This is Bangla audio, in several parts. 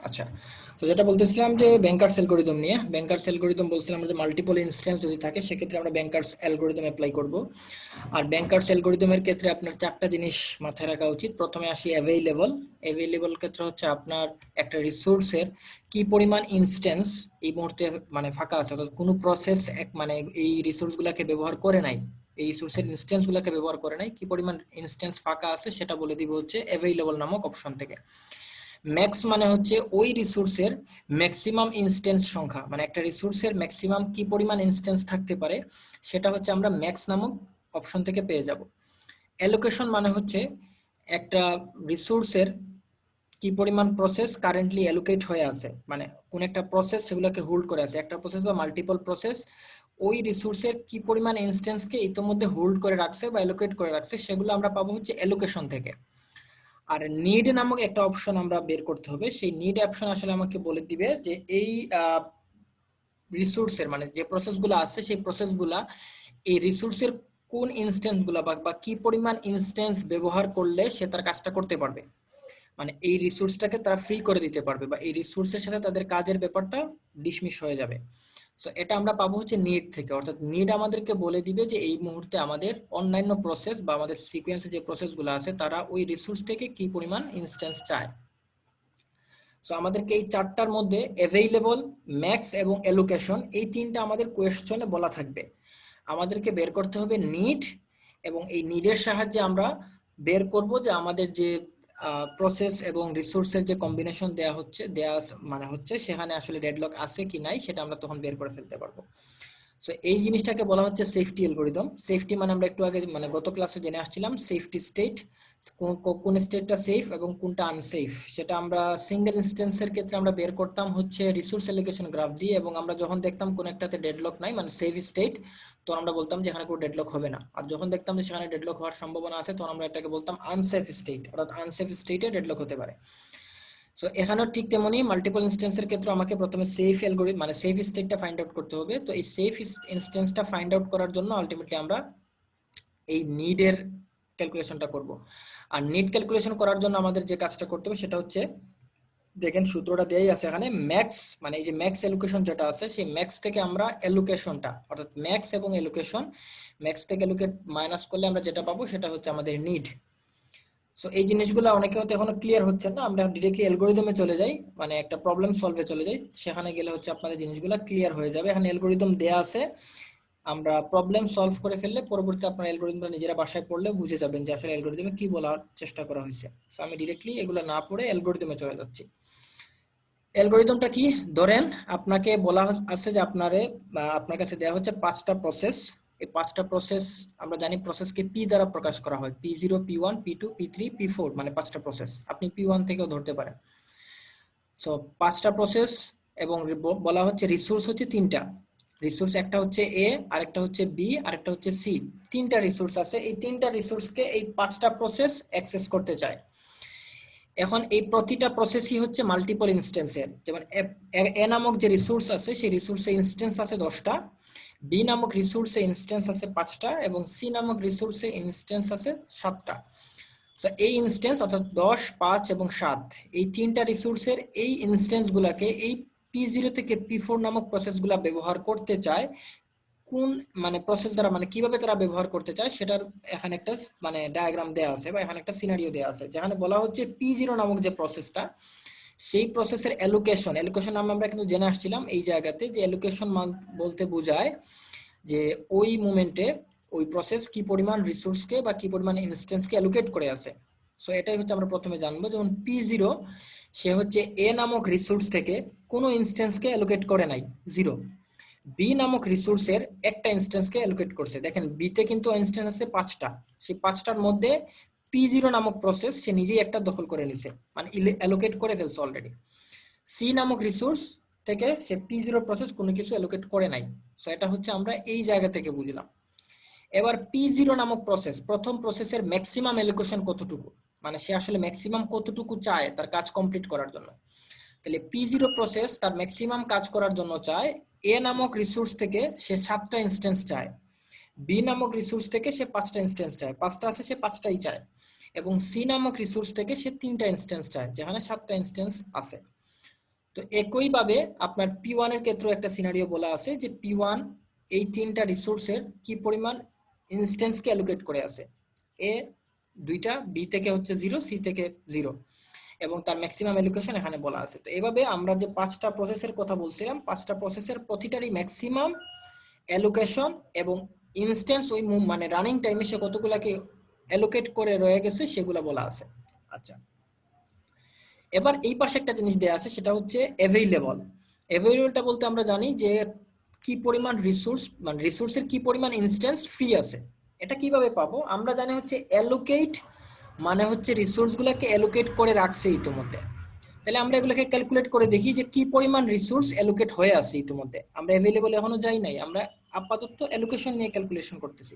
আচ্ছা, তো যেটা বলতেছিলাম যে ব্যাংকার্স অ্যালগরিদম নিয়ে, ব্যাংকার্স অ্যালগরিদম বলছিলাম যে মাল্টিপল ইনস্ট্যান্স যদি থাকে সেক্ষেত্রে আমরা ব্যাংকার্স অ্যালগরিদম অ্যাপ্লাই করব। আর ব্যাংকার্স অ্যালগরিদমের ক্ষেত্রে আপনার চারটা জিনিস মাথায় রাখা উচিত। প্রথমে আসি অ্যাভেইলেবল। অ্যাভেইলেবল ক্ষেত্রে হচ্ছে আপনার একটা রিসোর্সের কি পরিমাণ ইনস্ট্যান্স এই মুহূর্তে মানে ফাঁকা আছে, অর্থাৎ কোনো প্রসেস মানে এই রিসোর্সগুলোকে ব্যবহার করে নাই, এই রিসোর্সের ইনস্ট্যান্স গুলোকে ব্যবহার করে নাই, কি পরিমাণ ইনস্ট্যান্স ফাঁকা আছে সেটা বলে দিব হচ্ছে অ্যাভেইলেবল নামক অপশন থেকে। ম্যাক্স মানে হচ্ছে ওই রিসোর্সের ম্যাক্সিমাম ইনস্ট্যান্স সংখ্যা, মানে একটা রিসোর্সের ম্যাক্সিমাম কি পরিমাণ ইনস্ট্যান্স থাকতে পারে সেটা হচ্ছে আমরা ম্যাক্স নামক অপশন থেকে পেয়ে যাব। অ্যালোকেশন মানে হচ্ছে একটা রিসোর্সের কি পরিমাণ প্রসেস কারেন্টলি অ্যালোকেট হয়ে আছে, মানে কোন একটা প্রসেস সেগুলোকে হোল্ড করে আছে, একটা প্রসেস বা মাল্টিপল প্রসেস ওই রিসোর্সের কি পরিমাণ ইনস্ট্যান্সকে ইতোমধ্যে হোল্ড করে রাখছে বা অ্যালোকেট করে রাখছে, সেগুলো আমরা পাবো হচ্ছে অ্যালোকেশন থেকে। আর নিড নামক একটা অপশন আমরা বের করতে হবে। সেই নিড অপশন আসলে আমাকে বলে দিবে যে এই রিসোর্সের মানে যে প্রসেসগুলো আছে সেই প্রসেসগুলা এই রিসোর্সের কোন ইনস্ট্যান্স গুলা বা কি পরিমাণ ইনস্ট্যান্স ব্যবহার করলে সে তার কাজটা করতে পারবে, মানে এই রিসোর্সটাকে তারা ফ্রি করে দিতে পারবে বা এই রিসোর্সের সাথে তাদের কাজের ব্যাপারটা ডিসমিস হয়ে যাবে। সো এটা আমরা পাবো হচ্ছে নিড থেকে, অর্থাৎ নিড আমাদেরকে বলে দিবে যে এই মুহূর্তে আমাদের অন্যান্য প্রসেস বা আমাদের সিকোয়েন্সে যে প্রসেসগুলো আছে তারা ওই রিসোর্স থেকে কি পরিমাণ ইনস্ট্যান্স চায়। সো আমাদেরকে এই চারটার মধ্যে অ্যাভেইলেবল, ম্যাক্স এবং অ্যালোকেশন এই তিনটা আমাদের কোয়েশ্চনে বলা থাকবে। আমাদেরকে বের করতে হবে নিড, এবং এই নিডের সাহায্যে আমরা বের করব যে আমাদের যে প্রসেস এবং রিসোর্সের যে কম্বিনেশন দেয়া মানে হচ্ছে সেখানে আসলে ডেডলক আছে কি নাই সেটা আমরা তখন বের করে ফেলতে পারবো। সো এই জিনিসটাকে বলা হচ্ছে সেফটি অ্যালগরিদম। সেফটি মানে আমরা একটু আগে মানে গত ক্লাসে জেনে আসছিলাম সেফটি স্টেট, কোন স্টেটটা সেফ এবং কোনটা আনসেফ সেটা আমরা সিঙ্গেল ইনস্ট্যান্সের ক্ষেত্রে আমরা বের করতাম হচ্ছে রিসোর্স অ্যালোকেশন গ্রাফ দিয়ে, এবং আমরা যখন দেখতাম কোন একটাতে ডেডলক নাই মানে সেফ স্টেট, তখন আমরা বলতাম যে এখানে কোনো ডেডলক হবে না। আর যখন দেখতাম যে সেখানে ডেডলক হওয়ার সম্ভাবনা আছে তখন আমরা এটাকে বলতাম আনসেফ স্টেট, অর্থাৎ আনসেফ স্টেটে ডেডলক হতে পারে। সো এখানেও ঠিক তেমনি মাল্টিপল ইনস্ট্যান্সের ক্ষেত্রে আমাকে প্রথমে সেফ অ্যালগরিদম মানে সেফ স্টেটটা ফাইন্ড আউট করতে হবে। তো এই সেফ ইনস্ট্যান্সটা ফাইন্ড আউট করার জন্য আলটিমেটলি আমরা এই নিডের ক্যালকুলেশনটা করব। আর নিড ক্যালকুলেশন করার জন্য আমাদের যে কাজটা করতে হবে সেটা হচ্ছে, দেখেন সূত্রটা দেয়াই আছে এখানে, ম্যাক্স মানে এই যে ম্যাক্স অ্যালোকেশন যেটা আছে সেই ম্যাক্স থেকে আমরা অ্যালোকেশনটা অর্থাৎ ম্যাক্স এবং অ্যালোকেশন, ম্যাক্স থেকে অ্যালোকেট মাইনাস করলে আমরা যেটা পাবো সেটা হচ্ছে আমাদের নিড। সো এই জিনিসগুলো অনেকে হয়তো এখনো ক্লিয়ার হচ্ছে না, আমরা ডিরেক্টলি অ্যালগরিদমে চলে যাই, মানে একটা প্রবলেম সলভে চলে যাই, সেখানে গেলে হচ্ছে আপনাদের জিনিসগুলো ক্লিয়ার হয়ে যাবে। এখানে অ্যালগরিদম দেয়া আছে, আমরা প্রবলেম সলভ করে ফেললে পরবর্তীতে আপনার অ্যালগরিদমটা নিজেরা বাসায় পড়লে বুঝে যাবেন যে আসলে অ্যালগরিদমে কি বলার চেষ্টা করা হয়েছে। সো আমি ডিরেক্টলি এগুলো না পড়ে অ্যালগরিদমে চলে যাচ্ছি। অ্যালগরিদমটা কি, ধরেন আপনাকে বলা আছে যে আপনার কাছে দেওয়া হচ্ছে 5টা প্রসেস। এই 5টা প্রসেস আমরা জানি প্রসেসকে পি দ্বারা প্রকাশ করা হয়, P0, P1, P2, P3, P4, মানে 5টা প্রসেস, আপনি P1 থেকেও ধরতে পারেন। সো 5টা প্রসেস এবং বলা হচ্ছে রিসোর্স হচ্ছে 3টা রিসোর্স, একটা হচ্ছে এ, আরেকটা হচ্ছে বি, আরেকটা হচ্ছে সি। 3টা রিসোর্স আছে, এই 3টা রিসোর্সকে এই 5টা প্রসেস অ্যাক্সেস করতে চায়। এখন এই প্রতিটা প্রসেসই হচ্ছে মাল্টিপল ইনস্ট্যান্সের, যেমন এ নামক যে রিসোর্স আছে সেই রিসোর্সে ইনস্ট্যান্স আছে 10টা, বি নামক রিসোর্সে ইনস্ট্যান্স আছে 5টা এবং সি নামক রিসোর্সে ইনস্ট্যান্স আছে 7টা। সো এই ইনস্ট্যান্স অর্থাৎ 10, 5 এবং 7 এই 3টা রিসোর্সের এই ইনস্ট্যান্স গুলাকে এই P0 থেকে P4 নামক প্রসেসগুলা ব্যবহার করতে চায়। কোন মানে প্রসেস দ্বারা মানে কিভাবে তারা ব্যবহার করতে চায় সেটার এখানে একটা মানে ডায়াগ্রাম দেয়া আছে বা এখানে একটা সিনারিও দেয়া আছে, যেখানে বলা হচ্ছে P0 নামক যে প্রসেসটা সেই প্রসেসের অ্যালোকেশন আমরা কিন্তু জেনে আসছিলাম এই জায়গাতে যে অ্যালোকেশন বলতে বোঝায় যে ওই মোমেন্টে ওই প্রসেস কি পরিমাণ রিসোর্সকে বা কি পরিমাণ ইনস্ট্যান্সকে অ্যালোকেট করে আছে। সো এটাই হচ্ছে আমরা প্রথমে জানবো, যেমন P0 সে হচ্ছে এ নামক রিসোর্স থেকে কোনো ইনস্ট্যান্সকে অ্যালোকেট করে নাই, 0। বি নামক রিসোর্সের একটা ইনস্ট্যান্সকে অ্যালোকেট করছে, দেখেন বিতে কিন্তু ইনস্ট্যান্স আছে 5টা, সেই 5টার মধ্যে P0 নামক প্রসেস সে নিজেই একটা দখল করে নিছে, মানে অ্যালোকেট করে ফেলছে অলরেডি। সি নামক রিসোর্স থেকে সে P0 প্রসেস কোনো কিছু অ্যালোকেট করে নাই। সো এটা হচ্ছে আমরা এই জায়গা থেকে বুঝলাম। এবার P0 নামক প্রসেস, প্রথম প্রসেসের ম্যাক্সিমাম অ্যালোকেশন কতটুকু, মানে সে আসলে ম্যাক্সিমাম কতটুকু চায় তার কাজ কমপ্লিট করার জন্য। তাহলে P0 প্রসেস তার ম্যাক্সিমাম কাজ করার জন্য চায় এ নামক রিসোর্স থেকে সে 7টা ইনস্ট্যান্স চায়, বি নামক রিসোর্স থেকে সে 5টা ইনস্ট্যান্স চায়, 5টা আছে সে 5টাই চায়, এবং সি নামক রিসোর্স থেকে সে 3টা ইনস্ট্যান্স চায় যেখানে 7টা ইনস্ট্যান্স আছে। তো একইভাবে আপনার P1 এর ক্ষেত্রেও একটা সিনারিও বলা আছে যে P1 এই তিনটা রিসোর্সের কি পরিমাণ ইনস্ট্যান্সকে অ্যালোকেট করে আছে। এ দুইটা, বি থেকে হচ্ছে 0, সি থেকে 0 এবং তার ম্যাক্সিমাম অ্যালোকেশন এখানে বলা আছে। তো এভাবে আমরা যে 5টা প্রসেসের কথা বলছিলাম, 5টা প্রসেসের প্রতিটারই ম্যাক্সিমাম অ্যালোকেশন এবং ইনস্ট্যান্স ওই মানে রানিং টাইমে সে কতগুলাকে অ্যালোকেট করে রয়ে গেছে সেগুলো বলা আছে। আচ্ছা, এবার এই পাশে একটা জিনিস দেয়া আছে, সেটা হচ্ছে অ্যাভেইলেবল। অ্যাভেইলেবলটা বলতে আমরা জানি যে কি পরিমাণ রিসোর্স, মানে রিসোর্সের কি পরিমাণ ইনস্ট্যান্স ফ্রি আছে। এটা কিভাবে পাবো? আমরা জানি হচ্ছে অ্যালোকেট মানে হচ্ছে রিসোর্সগুলোকে অ্যালোকেট করে রাখছে ইতিমধ্যে। তাহলে আমরা এগুলোকে ক্যালকুলেট করে দেখি যে কি পরিমাণ রিসোর্স অ্যালোকেট হয়ে আছে ইতিমধ্যে। আমরা অ্যাভেইলেবল এখনো যাই নাই, আমরা আপাতত অ্যালোকেশন নিয়ে ক্যালকুলেশন করতেছি।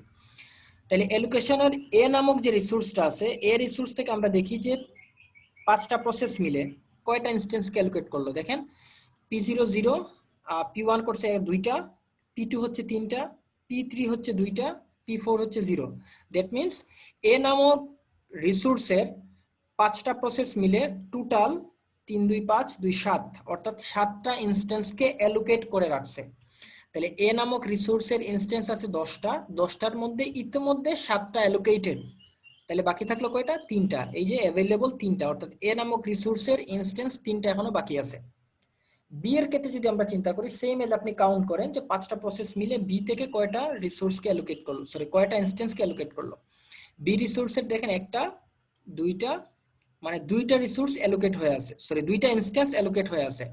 তাহলে অ্যালোকেশনের এ নামক যে রিসোর্সটা আছে, এ রিসোর্স থেকে আমরা দেখি যে 5টা প্রসেস মিলে কয়টা ইনস্ট্যান্স ক্যালকুলেট করলো। দেখেন P0 0, P1 করছে 2টা, P2 হচ্ছে 3টা, P3 হচ্ছে 2টা, P4 হচ্ছে 0। দ্যাট মিন্স এ নামক রিসোর্সের 5টা প্রসেস মিলে টোটাল 3 2 5 2 7, অর্থাৎ 7টা ইনস্ট্যান্সকে অ্যালোকেট করে রাখছে। তাহলে এ নামক রিসোর্সের ইনস্ট্যান্স আছে 10টা, 10টার মধ্যে ইতিমধ্যে 7টা অ্যালোকেটেড। তাহলে বাকি থাকলো কয়টা? 3টা। এই যে অ্যাভেলেবল 3টা, অর্থাৎ এ নামক রিসোর্সের ইনস্ট্যান্স 3টা এখনো বাকি আছে। বি এর ক্ষেত্রে যদি আমরা চিন্তা করি, সেম এজ আপনি কাউন্ট করেন যে 5টা প্রসেস মিলে বি থেকে কয়টা রিসোর্সকে অ্যালোকেট করলো, সরি কয়টা ইনস্ট্যান্সকে অ্যালোকেট করলো। বি রিসোর্সের দেখেন 1টা 2টা, মানে 2টা রিসোর্স অ্যালোকেট হয়ে আছে, সরি 2টা ইনস্ট্যান্স অ্যালোকেট হয়ে আছে।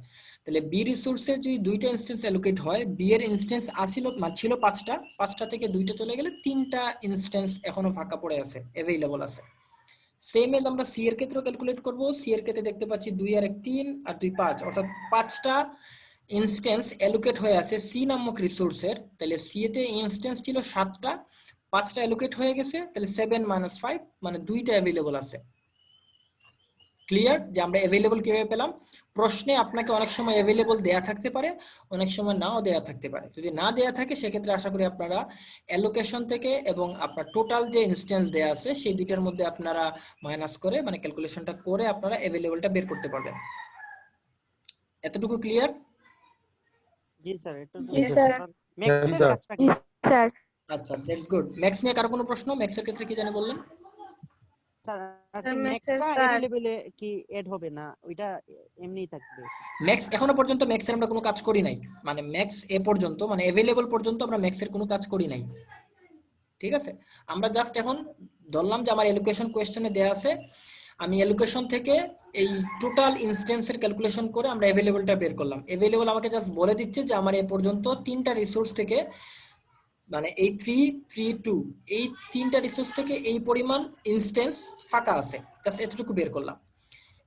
তাহলে বি রিসোর্সের যদি 2টা ইনস্ট্যান্স অ্যালোকেট হয়, বি এর ইনস্ট্যান্স আসিল মানে ছিল 5টা, 5টা থেকে 2টা চলে গেলে 3টা ইনস্ট্যান্স এখনো ফাঁকা পড়ে আছে, অ্যাভেইলেবল আছে। সেম এজ আমরা সি এর ক্ষেত্রেও ক্যালকুলেট করব। সি এর ক্ষেত্রে দেখতে পাচ্ছি 2 আর 1 3 আর 2 5, অর্থাৎ 5টা ইনস্ট্যান্স অ্যালোকেট হয়ে আছে সি নামক রিসোর্সের। তাহলে সি এতে ইনস্ট্যান্স ছিল 7টা, 5টা অ্যালোকেট হয়ে গেছে, তাহলে 7 - 5 মানে 2টা অ্যাভেলেবল আছে। ক্লিয়ার যে আমরা অ্যাভেলেবল কিভাবে পেলাম? প্রশ্নে আপনাকে অনেক সময় অ্যাভেলেবল দেয়া থাকতে পারে, অনেক সময় নাও দেয়া থাকতে পারে। যদি না দেয়া থাকে সেক্ষেত্রে আশা করি আপনারা অ্যালোকেশন থেকে এবং আপনার টোটাল যে ইনস্ট্যান্স দেয়া আছে সেই দুইটার মধ্যে আপনারা মাইনাস করে মানে ক্যালকুলেশনটা করে আপনারা অ্যাভেলেবলটা বের করতে পারবেন। এতটুকু ক্লিয়ার? জি স্যার, এটা জি স্যার। ম্যাক্সের স্যার। কাজটা কি? স্যার আচ্ছা, দ্যাটস গুড। ম্যাক্স নিয়ে কারো কোনো প্রশ্ন? ম্যাক্সের ক্ষেত্রে কি জানে বললেন? স্যার ম্যাক্সের ম্যাক্সটা কাজ। अवेलेबल কি এড হবে না, ওইটা এমনিই থাকবে? ম্যাক্স এখনো পর্যন্ত ম্যাক্সের আমরা কোনো কাজ করি নাই, মানে ম্যাক্স এ পর্যন্ত মানে অ্যাভেলেবল পর্যন্ত আমরা ম্যাক্সের কোনো কাজ করি নাই। ঠিক আছে, আমরা জাস্ট এখন ধরলাম যে আমার এলোকেশন কোয়েশ্চেনে দেয়া আছে, আমি এলোকেশন থেকে এই টোটাল ইনস্ট্যান্সের ক্যালকুলেশন করে আমরা অ্যাভেলেবলটা বের করলাম। অ্যাভেলেবল আমাকে জাস্ট বলে দিচ্ছে যে আমার এ পর্যন্ত 3টা রিসোর্স থেকে, মানে এই 3 3 2, এই 3টা রিসোর্স থেকে এই পরিমাণ ইনস্ট্যান্স ফাঁকা আছে, জাস্ট এতটুকু বের করলাম।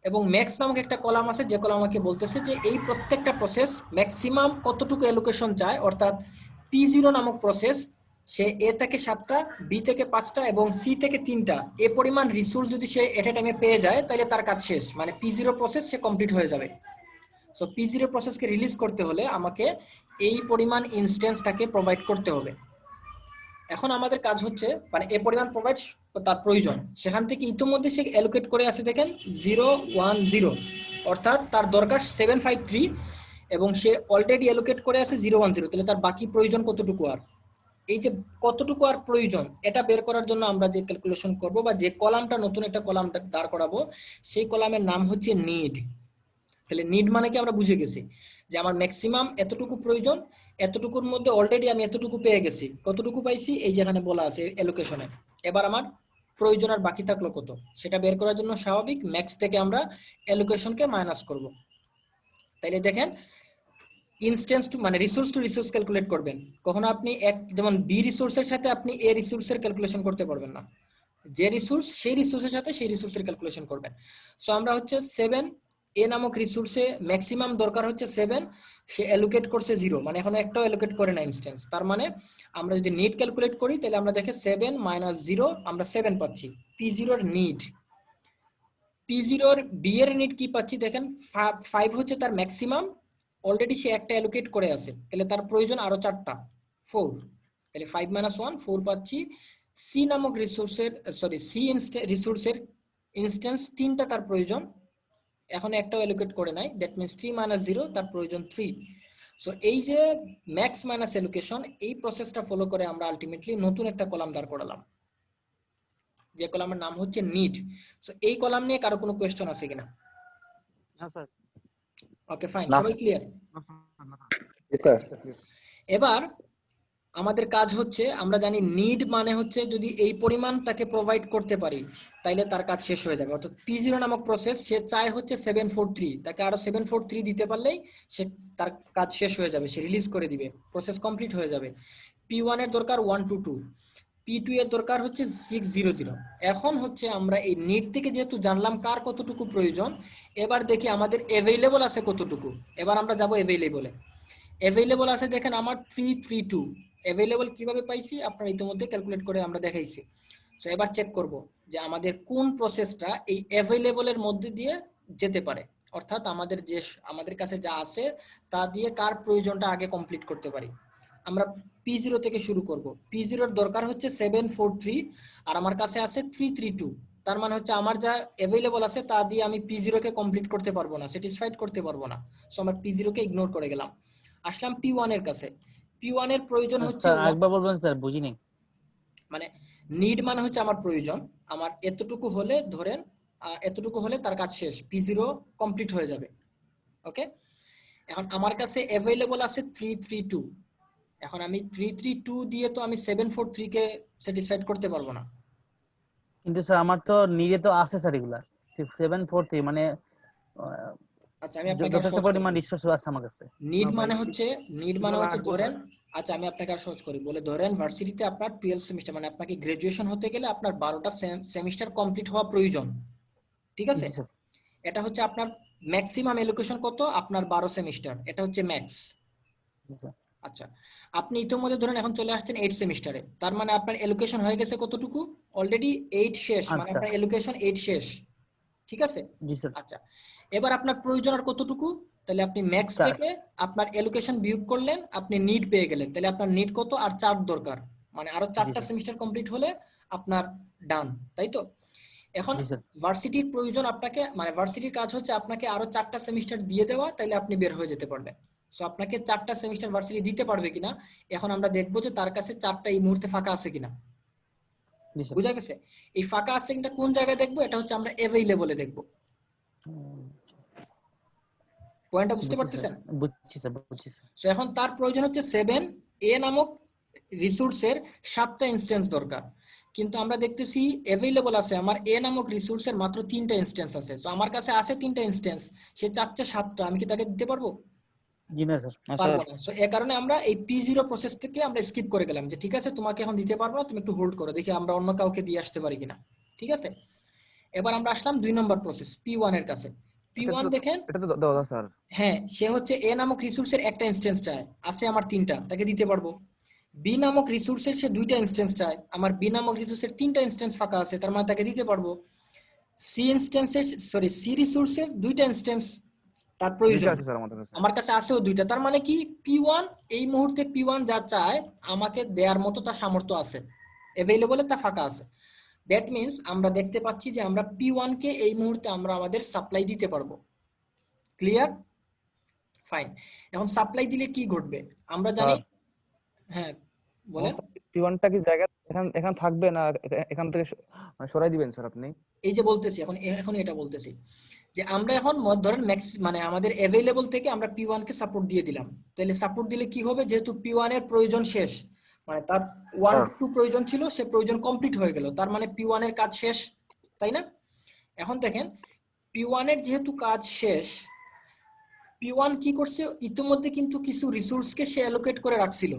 এবং ম্যাক্স নামক একটা কলাম আছে, যে কলাম আমাকে বলতেছে যে এই প্রত্যেকটা প্রসেস ম্যাক্সিমাম কতটুকু অ্যালোকেশন চায়, অর্থাৎ P0 নামক প্রসেস সে এ থেকে 7টা, বি থেকে 5টা এবং সি থেকে 3টা এ পরিমাণ রিসোর্স যদি সে এট এ টাইমে পেয়ে যায় তাহলে তার কাজ শেষ, মানে P0 প্রসেস সে কমপ্লিট হয়ে যাবে। সো P0 প্রসেসকে রিলিজ করতে হলে আমাকে এই পরিমাণ ইনস্ট্যান্সটাকে প্রোভাইড করতে হবে। এখন আমাদের কাজ হচ্ছে মানে এ পরিমাণ প্রোভাইড তার প্রয়োজন, সেখান থেকে ইতিমধ্যে সে অ্যালোকেট করে আছে দেখেন 0 1 0, অর্থাৎ তার দরকার 753 এবং সে অলরেডি অ্যালোকেট করে আছে 0 1 0। তাহলে তার বাকি প্রয়োজন কতটুকু? আর এই যে কতটুকু আর প্রয়োজন এটা বের করার জন্য আমরা যে ক্যালকুলেশন করব বা যে কলামটা নতুন একটা কলাম দাঁড় করাবো সেই কলামের নাম হচ্ছে নিড। তাহলে নিড মানে কি আমরা বুঝে গেছি যে আমার ম্যাক্সিমাম এতটুকু প্রয়োজন, এতটুকুর মধ্যে অলরেডি আমি এতটুকু পেয়ে গেছি। কতটুকু পাইছি? এই যেখানে বলা আছে অ্যালোকেশনে। এবার আমার প্রয়োজন আর বাকি থাকলো কত, সেটা বের করার জন্য স্বাভাবিক ম্যাক্স থেকে আমরা অ্যালোকেশনকে মাইনাস করব। তাইলে দেখেন ইনস্ট্যান্স টু মানে রিসোর্স টু রিসোর্স ক্যালকুলেট করবেন, কখনো আপনি এক যেমন বি রিসোর্সের সাথে আপনি এ রিসোর্সের ক্যালকুলেশন করতে পারবেন না, যে রিসোর্স সেই রিসোর্সের সাথে সেই রিসোর্সের ক্যালকুলেশন করবেন। সো আমরা হচ্ছে 7 এ নামক রিসোর্সে ম্যাক্সিমাম দরকার হচ্ছে 7, সে অ্যালোকেট করছে 0, মানে এখনো একটাও অ্যালোকেট করে না ইনস্ট্যান্স। তার মানে আমরা যদি নিড ক্যালকুলেট করি তাহলে আমরা দেখে 7 - 0 আমরা 7 পাচ্ছি। P0 এর নিড, P0 এর বি এর নিড কি পাচ্ছি দেখেন 5 হচ্ছে তার ম্যাক্সিমাম, অলরেডি সে একটা অ্যালোকেট করে আছে, তাহলে তার প্রয়োজন আরো 4টা 4, তাহলে 5 - 1 4 পাচ্ছি। সি নামক রিসোর্সের সরি সি রিসোর্সের ইনস্ট্যান্স 3টা তার প্রয়োজন, এখন একটাও এলোকেট করে নাই, দ্যাট মিন্স 3 মাইনাস 0, তার প্রয়োজন 3। সো এই যে ম্যাক্স মাইনাস এলোকেশন, এই প্রসেসটা ফলো করে আমরা আলটিমেটলি নতুন একটা কলাম দাঁড় করালাম, যে কলামের নাম হচ্ছে নিড। সো এই কলাম নিয়ে কারো কোনো কোয়েশ্চেন আছে কিনা? না স্যার। ওকে ফাইন, না সবাই ক্লিয়ার? জি স্যার। এবার আমাদের কাজ হচ্ছে, আমরা জানি নিড মানে হচ্ছে যদি এই পরিমাণ তাকে প্রোভাইড করতে পারি তাইলে তার কাজ শেষ হয়ে যাবে। অর্থাৎ P0 নামক প্রসেস সে চায় হচ্ছে 743, তাকে আরো 743 দিতে পারলেই সে তার কাজ শেষ হয়ে যাবে, সে রিলিজ করে দিবে, প্রসেস কমপ্লিট হয়ে যাবে। P1 এর দরকার 122, P2 এর দরকার হচ্ছে 600। এখন হচ্ছে আমরা এই নিড থেকে যেহেতু জানলাম কার কতটুকু প্রয়োজন, এবার দেখি আমাদের অ্যাভেইলেবল আছে কতটুকু। এবার আমরা যাব অ্যাভেইলেবলে। অ্যাভেইলেবল আছে দেখেন আমার 332। অ্যাভেইলেবল কিভাবে পাইছি আপনারা ইতিমধ্যে ক্যালকুলেট করে আমরা দেখাইছি। সো এবার চেক করব যে আমাদের কোন প্রসেসটা এই অ্যাভেইলেবলের মধ্যে দিয়ে যেতে পারে, অর্থাৎ আমাদের কাছে যা আছে তা দিয়ে কার প্রয়োজনটা আগে কমপ্লিট করতে পারি। আমরা P0 থেকে শুরু করব। P0 এর দরকার হচ্ছে 743 আর আমার কাছে আছে 332। তার মানে হচ্ছে আমার যা অ্যাভেইলেবল আছে তা দিয়ে আমি P0 কে কমপ্লিট করতে পারবো না, স্যাটিসফাইড করতে পারবো না। সো আমরা P0 কে ইগনোর করে গেলাম, আসলাম P1 এর কাছে। P1 এর প্রয়োজন হচ্ছে স্যার একবার বলবেন স্যার, বুঝিনি। মানে নিড মানে হচ্ছে আমার প্রয়োজন, আমার এতটুকু হলে ধরেন এতটুকু হলে তার কাজ শেষ, P0 কমপ্লিট হয়ে যাবে। ওকে, এখন আমার কাছে অ্যাভেইলেবল আছে 332। এখন আমি 332 দিয়ে তো আমি 743 কে স্যাটিসফাইড করতে পারবো না। কিন্তু স্যার আমার তো নিডে তো আছে স্যার এগুলা 743, মানে আচ্ছা আমি আপনাকে যথেষ্ট পরিমাণ রিসোর্স আছে আমার কাছে। নিড মানে হচ্ছে ধরেন, আচ্ছা আমি আপনাকে আর সহজ করি বলে, ধরেন ভার্সিটিতে আপনার 12 সেমিস্টার, মানে আপনাকে গ্রাজুয়েশন হতে গেলে আপনার 12টা সেমিস্টার কমপ্লিট হওয়া প্রয়োজন, ঠিক আছে? জি স্যার। এটা হচ্ছে আপনার ম্যাক্সিমাম এলোকেশন কত, আপনার 12 সেমিস্টার, এটা হচ্ছে ম্যাক্স। জি স্যার। আচ্ছা আপনি ইতিমধ্যে ধরেন এখন চলে আসছেন 8 সেমিস্টারে, তার মানে আপনার এলোকেশন হয়ে গেছে কতটুকু, অলরেডি 8 শেষ, মানে আচ্ছা। আপনার এলোকেশন 8 শেষ, ঠিক আছে? জি স্যার। আচ্ছা এবার আপনার প্রয়োজন আর কতটুকু, তাহলে আপনি ম্যাক্স 4। থেকে আপনার এলোকেশন বিয়োগ করলেন, আপনি নিড পেয়ে গেলেন, তাহলে আপনার নিড কত, আর 4 দরকার, মানে আরো জি 4টা স্যার। সেমিস্টার কমপ্লিট হলে আপনার ডান, তাই তো? এখন জি স্যার। ভার্সিটির প্রয়োজন আপনাকে, মানে ভার্সিটির কাজ হচ্ছে আপনাকে আরো 4টা সেমিস্টার দিয়ে দেওয়া, তাইলে আপনি বের হয়ে যেতে পারবেন। সো আপনাকে 4টা সেমিস্টার ভার্সিটি দিতে পারবে কিনা, এখন আমরা দেখবো যে তার কাছে 4টা এই মুহূর্তে ফাঁকা আছে কিনা। জি স্যার। বুঝা গেছে? এই ফাঁকা আছে কিনা কোন জায়গায় দেখবো, এটা হচ্ছে আমরা অ্যাভেইলেবলে দেখবো। পয়েন্টটা বুঝতে বুঝছি স্যার, পারতেছেন? বুঝছি স্যার, বুঝছি স্যার। সো এখন তার প্রয়োজন হচ্ছে 7A নামক রিসোর্সের 7টা ইনস্ট্যান্স দরকার, কিন্তু আমরা দেখতেছি অ্যাভেইলেবল আছে আমার A নামক রিসোর্সের মাত্র 3টা ইনস্ট্যান্স আছে। সো আমার কাছে আছে 3টা ইনস্ট্যান্স, সে চাচ্ছে 7টা, আমি কি তাকে দিতে পারবো? জি না স্যার। পারবো না। সো এই কারণে আমরা এই P0 প্রসেস থেকে আমরা স্কিপ করে গেলাম, যে ঠিক আছে তোমাকে এখন দিতে পারবো না, তুমি একটু হোল্ড করো, দেখি আমরা অন্য কাউকে দিয়ে আসতে পারি কিনা, ঠিক আছে? এবার আমরা আসলাম 2 নম্বর প্রসেস P1 এর কাছে। P1 দেখেন, এটা তো দাও স্যার। হ্যাঁ সে হচ্ছে A নামক রিসোর্সের একটা ইনস্ট্যান্স চায়, আছে আমার 3টা, তাকে দিতে পারবো। B নামক রিসোর্সের সে 2টা ইনস্ট্যান্স চায়, আমার B নামক রিসোর্সের 3টা ইনস্ট্যান্স ফাঁকা আছে, তার মানে তাকে দিতে পারবো। C রিসোর্সের 2টা ইনস্ট্যান্স তার প্রয়োজন, আছে স্যার আমাদের কাছে। আমার কাছে আছেও 2টা, তার মানে কি P1 এই মুহূর্তে P1 যা চায় আমাকে দেওয়ার মতো তার সামর্থ্য আছে, অ্যাভেইলেবলে তা ফাঁকা আছে। দ্যাট মিন্স আমরা দেখতে পাচ্ছি যে আমরা P1 কে এই মুহূর্তে আমরা আমাদের সাপ্লাই দিতে পারবো। ক্লিয়ার? ফাইন। এখন সাপ্লাই দিলে কি ঘটবে আমরা জানি, হ্যাঁ বলেন। P1টা কি জায়গা এখান থাকবে না, এখান থেকে মানে সরাই দিবেন স্যার আপনি? এই যে বলতেছি এখন এটা বলতেছি যে আমরা এখন ধরেন ম্যাক্স মানে আমাদের অ্যাভেইলেবল থেকে আমরা P1 কে সাপোর্ট দিয়ে দিলাম, তাহলে সাপোর্ট দিলে কি হবে, যেহেতু P1 এর প্রয়োজন শেষ, মানে তার 1 to 2 প্রয়োজন ছিল, সে প্রয়োজন কমপ্লিট হয়ে গেল, তার মানে P1 এর কাজ শেষ, তাই না? এখন দেখেন P1 এর যেহেতু কাজ শেষ, P1 কি করছে, ইতিমধ্যে কিন্তু কিছু রিসোর্সকে সে অ্যালোকেট করে রাখছিল।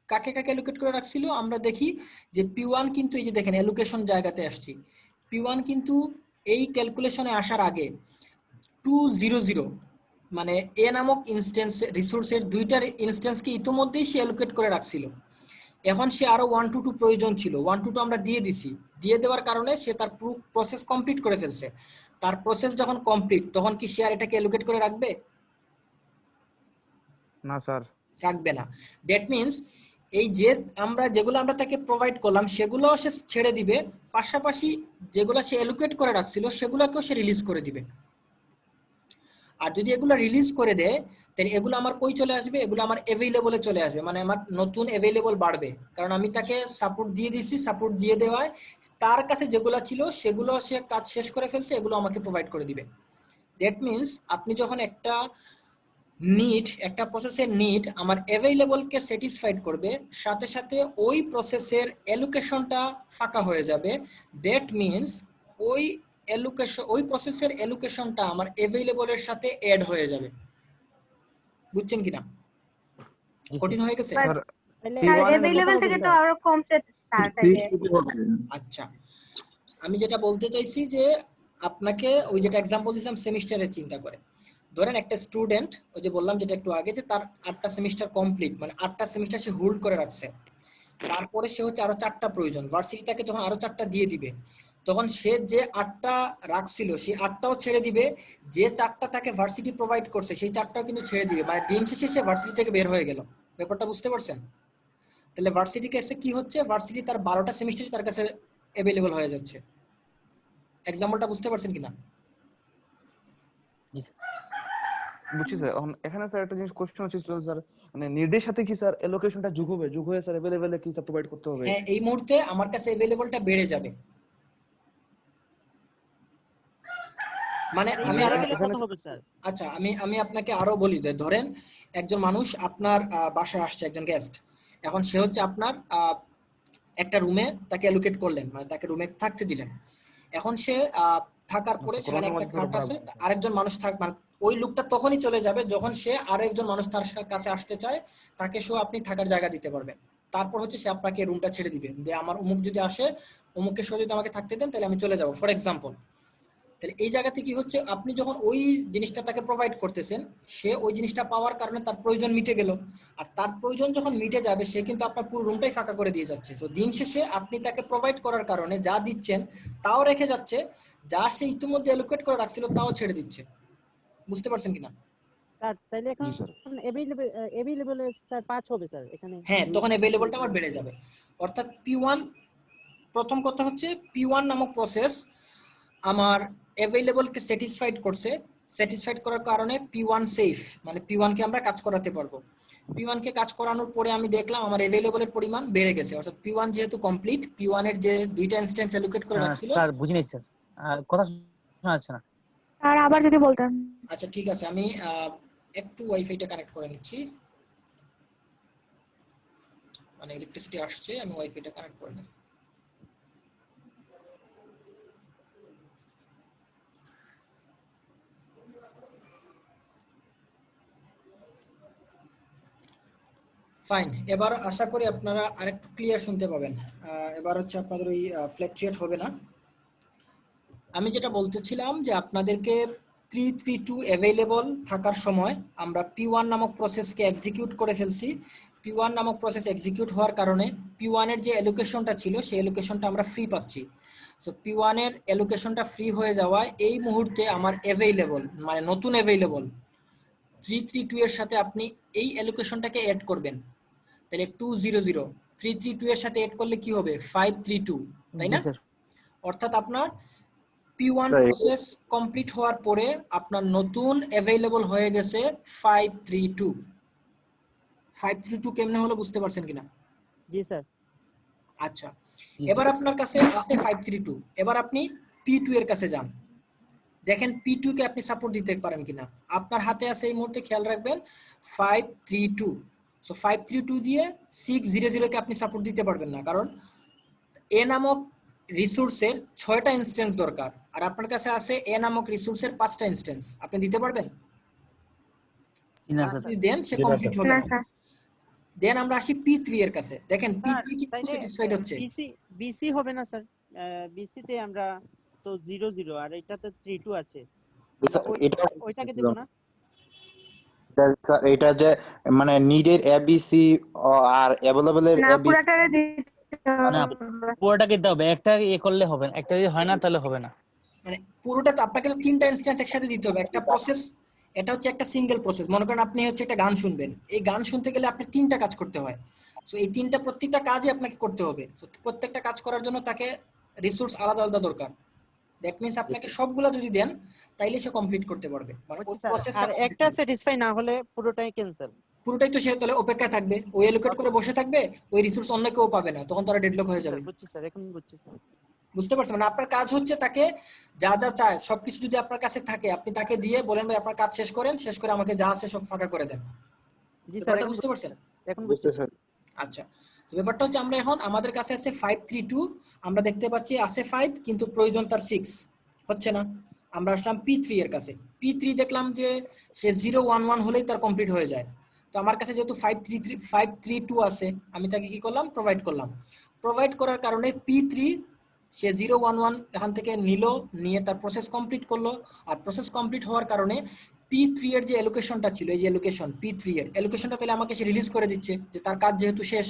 কাকে কাকে অ্যালোকেট করে রাখছিল আমরা দেখি যে P1 কিন্তু এই যে দেখেন অ্যালোকেশন জায়গাতে আসছি, P1 কিন্তু এই ক্যালকুলেশনে আসার আগে 200 মানে A নামক ইনস্ট্যান্স রিসোর্সের 2টা ইনস্ট্যান্সকে ইতিমধ্যেই সে অ্যালোকেট করে রাখছিল। এখন সে আরো 1 to 2 প্রয়োজন ছিল, 1 to 2 আমরা দিয়ে দিছি, দিয়ে দেওয়ার কারণে সে তার পুরো প্রসেস কমপ্লিট করে ফেলছে। তার প্রসেস যখন কমপ্লিট তখন কি সে আর এটাকে অ্যালোকেট করে রাখবে? না স্যার, রাখবে না। দ্যাট মিন্স এই যে যেগুলো আমরা তাকে প্রোভাইড করলাম সেগুলো সে ছেড়ে দিবে, পাশাপাশি যেগুলো সে অ্যালোকেট করে রাখছিল সেগুলোকেও সে রিলিজ করে দিবে। আর যদি এগুলো রিলিজ করে দেয় তাহলে এগুলো আমার কই চলে আসবে, এগুলো আমার অ্যাভেলেবলে চলে আসবে, মানে আমার নতুন অ্যাভেলেবল বাড়বে, কারণ আমি তাকে সাপোর্ট দিয়ে দিছি। সাপোর্ট দিয়ে দেওয়ায় তার কাছে যেগুলো ছিল সেগুলো সে কাজ শেষ করে ফেলছে, এগুলো আমাকে প্রোভাইড করে দিবে। দ্যাট মিনস আপনি যখন একটা প্রসেসের নিড আমার অ্যাভেলেবলকে স্যাটিসফাইড করবে, সাথে সাথে ওই প্রসেসের অ্যালোকেশনটা ফাঁকা হয়ে যাবে। দ্যাট মিনস ওই প্রসেসের অ্যালোকেশনটা আমার অ্যাভেলেবলের সাথে অ্যাড হয়ে যাবে। বুঝছেন কিনা? জি কঠিন হয়ে গেছে? স্যার তাহলে P1 এর अवेलेबल থেকে তো আরো কমতে স্টার্ট ঠিক হবে। হবে। আচ্ছা, আমি যেটা বলতে চাইছি যে আপনাকে ওই যেটা এক্সাম্পল দিলাম সেমিস্টারের চিন্তা করে, ধরেন একটা স্টুডেন্ট, ওই যে বললাম যেটা একটু আগে, যে তার 8টা সেমিস্টার কমপ্লিট, মানে 8টা সেমিস্টার সে হোল্ড করে রাখছে, তারপরে সে হচ্ছে আরো 4টা প্রয়োজন, ভার্সিটি তাকে যখন আরো 4টা দিয়ে দিবে তখন সে যে 8টা রাখছিল সেই 8টাও ছেড়ে দিবে, যে 4টা তাকে ভার্সিটি প্রোভাইড করছে সেই 4টাও কিন্তু ছেড়ে দিবে, মানে দিন শেষে সে ভার্সিটি থেকে বের হয়ে গেল। ব্যাপারটা বুঝতে পারছেন? তাহলে ভার্সিটি কাছে কি হচ্ছে, ভার্সিটি তার 12টা সেমিস্টারই তার কাছে অ্যাভেলেবল হয়ে যাচ্ছে। এক্সাম্পলটা বুঝতে পারছেন কিনা? জি বুঝছি স্যার। এখন এখানে স্যার একটা জিনিস কোশ্চেন হচ্ছে স্যার, মানে নির্দের সাথে কি স্যার এলোকেশনটা যোগ হবে, যোগ হয়ে স্যার अवेलेबल কি স্যার প্রোভাইড করতে হবে? হ্যাঁ, এই মুহূর্তে আমার কাছে অ্যাভেলেবলটা বেড়ে যাবে। মানে আমি আরো এখানে আচ্ছা, আমি আপনাকে আরো বলি, ধরেন একজন মানুষ আপনার বাসায় আসছে, একজন গেস্ট, এখন সে হচ্ছে আপনার একটা রুমে তাকে অ্যালোকেট করলেন, মানে তাকে রুমে থাকতে দিলেন। এখন সে থাকার পরে আচ্ছা, সেখানে কোনোটা একটা মধ্যে খাট ভালো আছে, বলছেন। আরেকজন মানুষ মানে ওই লোকটা তখনই চলে যাবে যখন সে আরো একজন মানুষ তার কাছে আসতে চায়, তাকে সহ আপনি থাকার জায়গা দিতে পারবেন। তারপর হচ্ছে সে আপনাকে রুমটা ছেড়ে দিবে, যে আমার অমুক যদি আসে, অমুকের সহ যদি আমাকে থাকতে দেন তাহলে আমি চলে যাবো, ফর এক্সাম্পল। তাহলে এই জায়গাতে কি হচ্ছে, আপনি যখন ওই জিনিসটা তাকে প্রোভাইড করতেছেন, সে ওই জিনিসটা পাওয়ার কারণে তার প্রয়োজন মিটে গেল, আর তার প্রয়োজন যখন মিটে যাবে সে কিন্তু আপনার পুরো রুমটাই ফাঁকা করে দিয়ে যাচ্ছে। তো দিন শেষে আপনি তাকে প্রোভাইড করার কারণে যা দিচ্ছেন তাও রেখে যাচ্ছে, যা সে ইতিমধ্যে অ্যালোকেট করে রাখছিল তাও ছেড়ে দিচ্ছে। বুঝতে পারছেন কিনা? স্যার তাহলে এখন জি স্যার। अवेलेबल স্যার 5 হবে স্যার এখানে। হ্যাঁ, তখন অ্যাভেলেবলটা আমার বেড়ে যাবে। অর্থাৎ P1, প্রথম কথা হচ্ছে P1 নামক প্রসেস আমার অ্যাভেলেবলকে স্যাটিসফাইড করছে, স্যাটিসফাইড করার কারণে P1 সেফ, মানে P1 কে আমরা কাজ করাতে পারবো। P1 কে কাজ করানোর পরে আমি দেখলাম আমার অ্যাভেলেবলের পরিমাণ বেড়ে গেছে, অর্থাৎ P1 যেহেতু কমপ্লিট, P1 এর যে দুইটা ইনস্ট্যান্স অ্যালোকেট করে রাখছিল। স্যার বুঝি নাই স্যার, কথা শোনা যাচ্ছে না। আর আবার যদি বলতেন। আচ্ছা ঠিক আছে, আমি একটু ওয়াইফাইটা কানেক্ট করে নিচ্ছি, মানে ইলেকট্রিসিটি আসছে, আমি ওয়াইফাইটা কানেক্ট করে নিই। ফাইন, এবার আশা করি আপনারা আরেকটু ক্লিয়ার শুনতে পাবেন। এবার হচ্ছে আপনাদের ওই ফ্ল্যাকচুয়েট হবে না। আমি যেটা বলতেছিলাম যে আপনাদেরকে 332 অ্যাভেলেবল থাকার সময় আমরা P1 নামক প্রসেসকে এক্সিকিউট করে ফেলছি। P1 নামক প্রসেস এক্সিকিউট হওয়ার কারণে P1 এর যে অ্যালোকেশনটা ছিল সেই অ্যালোকেশনটা আমরা ফ্রি পাচ্ছি। সো P1 এর অ্যালোকেশনটা ফ্রি হয়ে যাওয়ায় এই মুহূর্তে আমার অ্যাভেলেবল, মানে নতুন অ্যাভেলেবল 332 এর সাথে আপনি এই অ্যালোকেশনটাকে অ্যাড করবেন, তাহলে 200 332 এর সাথে এড করলে কি হবে 532, তাই জি না? স্যার। অর্থাৎ আপনার P1 তাই। প্রসেস কমপ্লিট হওয়ার পরে আপনার নতুন অ্যাভেলেবল হয়ে গেছে 532। 532 কেমনে হলো বুঝতে পারছেন কিনা? জি স্যার। আচ্ছা, জি এবার স্যার। আপনার কাছে আছে 532, এবার আপনি P2 এর কাছে যান, দেখেন P2 কে আপনি সাপোর্ট দিতে পারেন কিনা। আপনার হাতে আছে এই মুহূর্তে, খেয়াল রাখবেন 532। সো 532 দিয়ে 600 কে আপনি সাপোর্ট দিতে পারবেন না, কারণ এ নামক রিসোর্সের 6টা ইনস্ট্যান্স দরকার, আর আপনার কাছে আছে এ নামক রিসোর্সের 5টা ইনস্ট্যান্স। আপনি দিতে পারবেন? জি না স্যার। যদি দেন সে জি না, কমপ্লিট স্যার। হবে না না। স্যার। দেন আমরা আসি P3 এর কাছে, দেখেন স্যার P3 কি তাইলে স্যাটিসফাইড হচ্ছে? বিসি হবে না স্যার? বিসি তে আমরা তো 00 আর এটাতে 32 আছে। এটা এটা ওইটাকে দেব না? এটা যে মানে নিডের এবিসি আর অ্যাভেলেবল এর না এবিসি পুরাটারে দিতে না, হবে। পুরোটাকে দিতে হবে, একটা ইয়ে করলে হবে না, একটা যদি হয় না তাহলে হবে না। মানে পুরোটা তো আপনাকে তো 3টা ইনস্ট্যান্স একসাথে দিতে হবে। একটা প্রসেস, এটা হচ্ছে একটা সিঙ্গেল প্রসেস। মনে করেন আপনি হচ্ছে একটা গান শুনবেন, এই গান শুনতে গেলে আপনার 3টা কাজ করতে হয়। সো এই 3টা প্রত্যেকটা কাজই আপনাকে করতে হবে। সো প্রত্যেকটা কাজ করার জন্য তাকে রিসোর্স আলাদা আলাদা দরকার। দ্যাট মিন্স আপনাকে সবগুলা যদি দেন তাইলে সে কমপ্লিট করতে পারবে, মানে ওই বুঝছি স্যার, প্রসেসটা আর একটা স্যাটিসফাই না হলে পুরোটাই ক্যান্সেল। পুরোটাই তো সে তাহলে অপেক্ষা থাকবে, ওই এলোকেট করে বসে থাকবে, ওই রিসোর্স অন্য কেউ পাবে না, তখন তারা ডেডলক হয়ে যাবে। বুঝছি স্যার, এখন বুঝছি স্যার। বুঝতে পারছেন? মানে আপনার কাজ হচ্ছে তাকে যা যা চায় সবকিছু যদি আপনার কাছে থাকে আপনি তাকে দিয়ে বলেন ভাই আপনার কাজ শেষ করেন, শেষ করে আমাকে যা আছে সব ফাঁকা করে দেন। জি স্যার, ব্যাপারটা এখন বুঝতে পারছেন? এখন বুঝছি স্যার। আচ্ছা, তো ব্যাপারটা হচ্ছে আমরা এখন আমাদের কাছে আছে 532, আমরা দেখতে পাচ্ছি আছে 5 কিন্তু প্রয়োজন তার 6 হচ্ছে না। আমরা আসলাম P3 এর কাছে, P3 দেখলাম যে সে 011 হলেই তার কমপ্লিট হয়ে যায়। তো আমার কাছে যেহেতু 532 আছে, আমি তাকে কি করলাম, প্রোভাইড করলাম। প্রোভাইড করার কারণে P3 সে 011 এখান থেকে নিল, নিয়ে তার প্রসেস কমপ্লিট করলো। আর প্রসেস কমপ্লিট হওয়ার কারণে P3 এর যে এলোকেশনটা ছিল, এই যে এলোকেশন P3 এর এলোকেশনটা তাহলে আমাকে সে রিলিজ করে দিচ্ছে যে তার কাজ যেহেতু শেষ।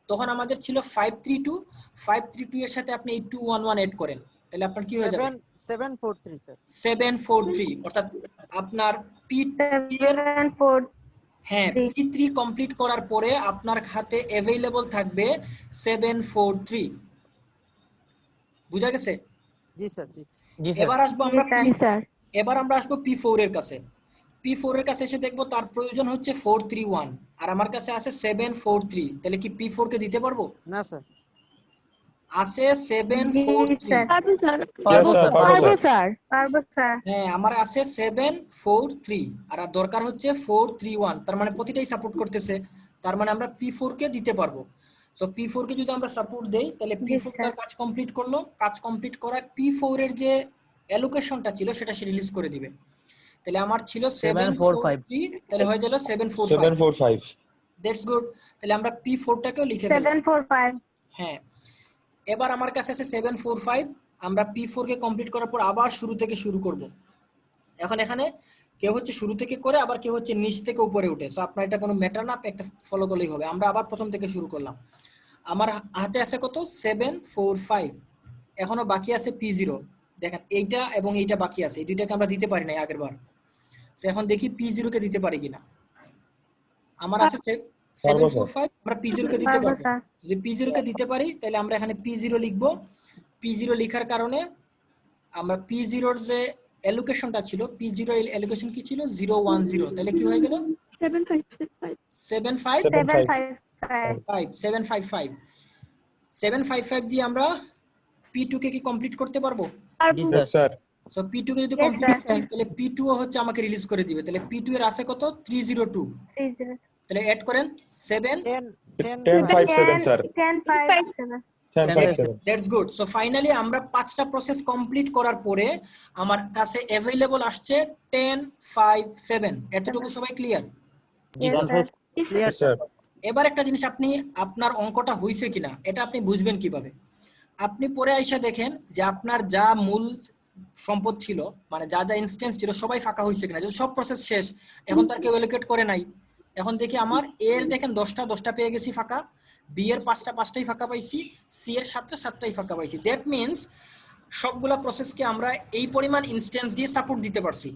তখন আমাদের ছিল 532 এর সাথে আপনি এই 211 এড করেন, তাহলে আপনার কি হয়ে যাবে 743 স্যার। 743, অর্থাৎ আপনার P3 এর 743 হ্যাঁ P3 কমপ্লিট করার পরে আপনার হাতে अवेलेबल থাকবে 743। বুঝা গেছে? জি স্যার, জি। জি স্যার। এবার আসবো আমরা জি স্যার। এবার আমরা আসবো P4 এর কাছে। P4 এর কাছে এসে দেখবো তার প্রয়োজন হচ্ছে 431 আর আমার কাছে আছে 743, তাহলে কি P4 কে দিতে পারবো? না স্যার। আছে জি 743। স্যার। পারবো স্যার। পারবো স্যার, পারবো পারবো স্যার। স্যার, পারবো স্যার। হ্যাঁ আমার আছে 743 আর দরকার হচ্ছে 431, তার মানে প্রতিটাই সাপোর্ট করতেছে, তার মানে আমরা P4 কে দিতে পারবো। সো P4 কে যদি আমরা সাপোর্ট দেই তাহলে জি P4 স্যার। তার কাজ কমপ্লিট করলো, কাজ কমপ্লিট করায় P4 এর যে অ্যালোকেশনটা ছিল সেটা সে রিলিজ করে দিবে। তাহলে আমার ছিল 743, তাহলে হয়ে গেল 745। 745 দ্যাটস গুড। তাহলে আমরা P4 টাকেও লিখে ফেললাম। 745 হ্যাঁ, এবার আমার কাছে আছে 745, আমরা P4 কে কমপ্লিট করার পর আবার শুরু থেকে শুরু করব। এখন এখানে কেউ হচ্ছে শুরু থেকে করে, আবার কেউ হচ্ছে নিচ থেকে উপরে উঠে, সো আপনার এটা কোনো ম্যাটার না, আপনি একটা ফলো করলেই হবে। আমরা আবার প্রথম থেকে শুরু করলাম। আমার হাতে আছে কত 745, এখনো বাকি আছে P0। দেখেন এইটা এবং এইটা বাকি আছে, এই দুইটাকে আমরা দিতে পারি না আগের বার। তো এখন দেখি P0 কে দিতে পারি কিনা। আমার আছে 745, আমরা P0 কে দিতে পারবো পারবো। স্যার। যদি P0 কে দিতে পারি তাহলে আমরা এখানে P0 লিখবো। P0 লেখার কারণে আমরা P0 এর যে অ্যালোকেশনটা ছিল, P0 এর অ্যালোকেশন কি ছিল 010, তাহলে কি হয়ে গেল 755 755 755 দিয়ে আমরা P2 কে কি কমপ্লিট করতে পারবো? জি yes sir. sir so P2 কে যদি Yes, কমপ্লিট sir. করি তাহলে P2 ও হচ্ছে আমাকে রিলিজ করে দিবে। তাহলে P2 এর আছে কত 302, 30 তাহলে অ্যাড করেন 7। 1057 sir 1057 1057 that's good. So finally আমরা 5টা প্রসেস কমপ্লিট করার পরে আমার কাছে अवेलेबल আসছে 1057। এতটুকু সবাই clear? Yes, sir. yes sir এবার একটা জিনিস, আপনি আপনার অঙ্কটা হইছে কিনা এটা আপনি বুঝবেন কিভাবে? আপনি পরে আইসা দেখেন যে আপনার যা মূল সম্পদ ছিল, মানে যা যা ইনস্ট্যান্স ছিল সবাই ফাঁকা হইছে কিনা। যদি সব প্রসেস শেষ, এখন তার কেউ এলোকেট করে নাই, এখন দেখি আমার এ এর দেখেন 10টা পেয়ে গেছি ফাঁকা, বি এর 5টাই ফাঁকা পাইছি, সি এর 7টাই ফাঁকা পাইছি। দ্যাট মিন্স সবগুলা প্রসেসকে আমরা এই পরিমাণ ইনস্ট্যান্স দিয়ে সাপোর্ট দিতে পারছি।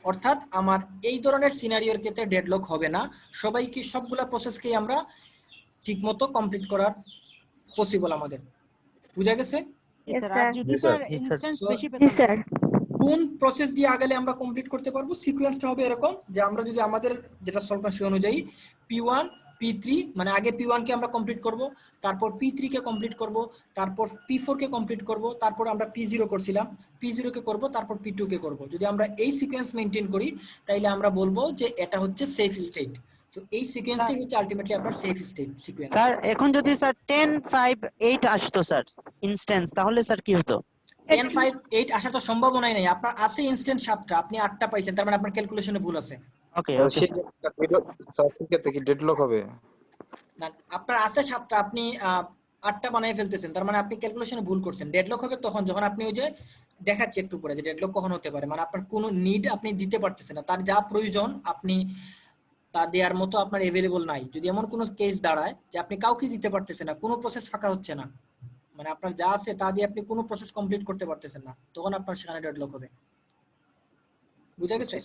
অর্থাৎ আমার এই ধরনের সিনারিওর ক্ষেত্রে ডেডলক হবে না, সবাইকে সবগুলা প্রসেসকে আমরা ঠিকমতো কমপ্লিট করার পসিবল আমাদের। বুঝা গেছে? জি Yes, স্যার। sir. আর যদি জি, স্যার। স্যার জি, স্যার। ইনস্ট্যান্স বেশি জি পেতাম স্যার। কোন প্রসেস দিয়ে আগেলে আমরা কমপ্লিট করতে পারবো? সিকোয়েন্সটা হবে এরকম যে আমরা যদি আমাদের যেটা সলভ সে অনুযায়ী P1 P3, মানে আগে P1 কে আমরা কমপ্লিট করব, তারপর P3 কে কমপ্লিট করব, তারপর P4 কে কমপ্লিট করব, তারপর আমরা P0 করছিলাম, P0 কে করব, তারপর P2 কে করব। যদি আমরা এই সিকোয়েন্স মেইনটেইন করি তাইলে আমরা বলবো যে এটা হচ্ছে সেফ স্টেট। তো এই সিকোয়েন্সটাই হচ্ছে আলটিমেটলি আপনার সেফ স্টেট সিকোয়েন্স। স্যার। এখন যদি স্যার 1058 আসতো স্যার ইনস্ট্যান্স, তাহলে স্যার কি হতো? 1058 আসা তো সম্ভাবনাই নাই। আপনার আছে ইনস্ট্যান্ট 7টা, আপনি 8টা পাইছেন, তার মানে আপনার ক্যালকুলেশনে ভুল আছে। ওকে ওকে সেক্ষেত্রে কি ডেডলক হবে? না, আপনার আছে 7টা, আপনি 8টা বানিয়ে ফেলতেছেন, তার মানে আপনি ক্যালকুলেশনে ভুল করছেন। ডেডলক হবে তখন যখন আপনি ওই যে দেখাচ্ছি একটু পরে যে ডেডলক কখন হতে পারে, মানে আপনার কোনো নিড আপনি দিতে পারতেছেন না, তার যা প্রয়োজন আপনি তা দেওয়ার মতো আপনার अवेलेबल নাই। যদি এমন কোনো কেস দাঁড়ায় যে আপনি কাউকে দিতে পারতেছেন না, কোনো প্রসেস ফাঁকা হচ্ছে না, মানে আপনার যা আছে তা দিয়ে আপনি কোনো প্রসেস কমপ্লিট করতে পারতেছেন না, তখন আপনার সেখানে ডেডলক হবে। বুঝা গেছে?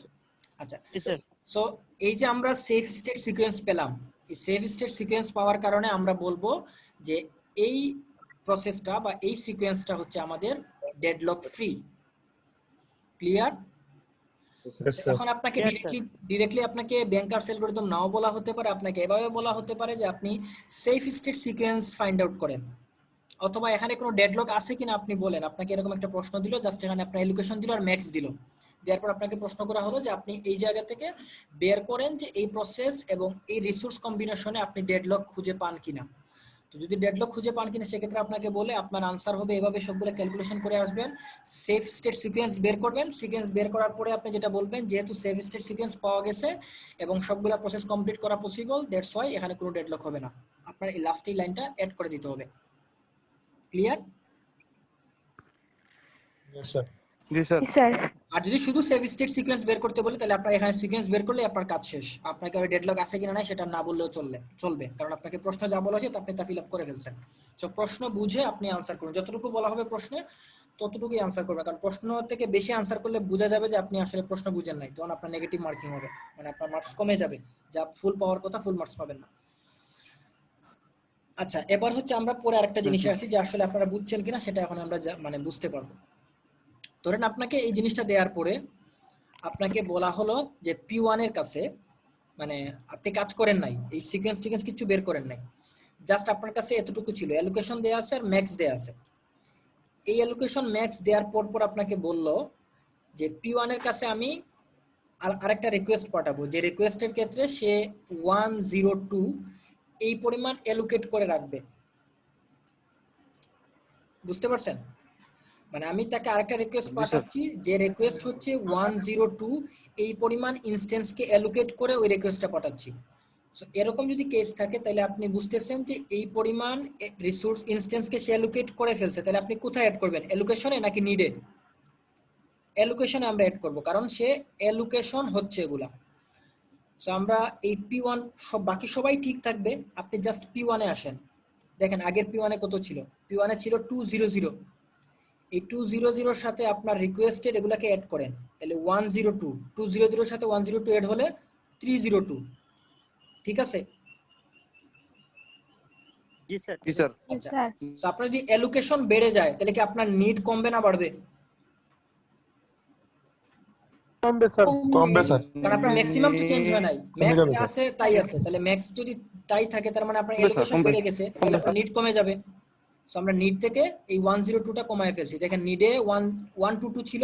আচ্ছা, জি স্যার। সো এই যে আমরা সেফ স্টেট সিকোয়েন্স পেলাম, এই সেফ স্টেট সিকোয়েন্স পাওয়ার কারণে আমরা বলবো যে এই প্রসেসটা বা এই সিকোয়েন্সটা হচ্ছে আমাদের deadlock free. Clear? Yes, sir. এখন আপনাকে Yes, sir. ডিরেক্টলি আপনাকে ব্যাংকার্স অ্যালগরিদম নাও বলা হতে পারে, আপনাকে এভাবে বলা হতে পারে যে আপনি safe state sequence find out করেন, অথবা এখানে কোনো ডেডলক আছে কিনা আপনি বলেন। আপনাকে এরকম একটা প্রশ্ন দিল, জাস্ট এখানে আপনার এলোকেশন দিল আর ম্যাক্স দিল, দেওয়ার পর আপনাকে প্রশ্ন করা হলো যে আপনি এই জায়গা থেকে বের করেন যে এই প্রসেস এবং এই রিসোর্স কম্বিনেশনে আপনি ডেডলক খুঁজে পান কিনা। তো যদি ডেডলক খুঁজে পান কিনা সেক্ষেত্রে আপনাকে বলে আপনার আনসার হবে এভাবে, সবগুলো ক্যালকুলেশন করে আসবেন, সেফ স্টেট সিকোয়েন্স বের করবেন। সিকোয়েন্স বের করার পরে আপনি যেটা বলবেন, যেহেতু সেফ স্টেট সিকোয়েন্স পাওয়া গেছে এবং সবগুলো প্রসেস কমপ্লিট করা পসিবল, দ্যাটস ওয়াই এখানে কোনো ডেডলক হবে না। আপনার এই লাস্ট এই লাইনটা অ্যাড করে দিতে হবে। ক্লিয়ার? Yes, sir. জি স্যার। স্যার আর যদি শুধু সেভ স্টেট সিকোয়েন্স বের করতে বলে তাহলে আপনার এখানে সিকোয়েন্স বের করলে আপনার কাজ শেষ। আপনাকে আর ডেডলক আছে কিনা না সেটা না বললেও চলবে, কারণ আপনাকে প্রশ্ন যা বলা হয়েছে আপনি তা ফিল আপ করে ফেলছেন। সো প্রশ্ন বুঝে আপনি আনসার করুন, যতটুকু বলা হবে প্রশ্নে ততটুকুই আনসার করবেন, কারণ প্রশ্ন থেকে বেশি আনসার করলে বোঝা যাবে যে আপনি আসলে প্রশ্ন বুঝেন নাই, তখন আপনার নেগেটিভ মার্কিং হবে, মানে আপনার মার্কস কমে যাবে, যা ফুল পাওয়ার কথা ফুল মার্কস পাবেন না। আচ্ছা, এবার হচ্ছে আমরা পরে আরেকটা জিনিসে আসি যে আসলে আপনারা বুঝছেন কিনা সেটা এখন আমরা মানে বুঝতে পারবো। ধরেন আপনাকে এই জিনিসটা দেওয়ার পরে আপনাকে বলা হলো যে P1 এর কাছে, মানে আপনি কাজ করেন নাই, এই সিকোয়েন্স কিছু বের করেন নাই, জাস্ট আপনার কাছে এতটুকু ছিল, অ্যালোকেশন দেয়া আছে আর ম্যাক্স দেয়া আছে। এই অ্যালোকেশন ম্যাক্স দেওয়ার পর আপনাকে বললো যে P1 এর কাছে আমি আরেকটা রিকোয়েস্ট পাঠাবো, যে রিকোয়েস্টের ক্ষেত্রে সে 102 এই পরিমাণ অ্যালোকেট করে রাখবে। বুঝতে পারছেন? মানে আমি তাকে আরেকটা রিকোয়েস্ট পাঠাচ্ছি, যে রিকোয়েস্ট হচ্ছে 102 এই পরিমাণ ইনস্ট্যান্সকে অ্যালোকেট করে ওই রিকোয়েস্টটা পাঠাচ্ছি। সো এরকম যদি কেস থাকে তাহলে আপনি বুঝতেছেন যে এই পরিমাণ রিসোর্স ইনস্ট্যান্সকে সে অ্যালোকেট করে ফেলছে, তাহলে আপনি কোথায় অ্যাড করবেন, অ্যালোকেশনে নাকি নিডে? অ্যালোকেশনে আমরা অ্যাড করব, কারণ সে অ্যালোকেশন হচ্ছে এগুলা। সো আমরা এই P1 সব বাকি সবাই ঠিক থাকবে, আপনি জাস্ট P1 এ আসেন। দেখেন আগের P1 এ কত ছিল, P1 এ ছিল 200, এই 200 এর সাথে আপনার রিকোয়েস্টেড এগুলাকে অ্যাড করেন, তাহলে 102, 200 এর সাথে 102 অ্যাড হলে 302। ঠিক আছে? জি স্যার। জি স্যার। আচ্ছা, স্যার সো আপনার যদি অ্যালোকেশন বেড়ে যায় তাহলে কি আপনার নিড কমবে না বাড়বে? কমবে, sir. কারণ আপনার ম্যাক্সিমাম তো চেঞ্জ হয় নাই, ম্যাক্স যাবে, যা sir. আছে তাই আছে, তাহলে ম্যাক্স যদি তাই থাকে তার মানে আপনার কমবে, sir, অ্যালোকেশন কমবে। বেড়ে গেছে, তাহলে আপনার নিড কমে যাবে। সো আমরা নিড থেকে এই 102টা কমায় ফেলছি। দেখেন নিডে 122 ছিল,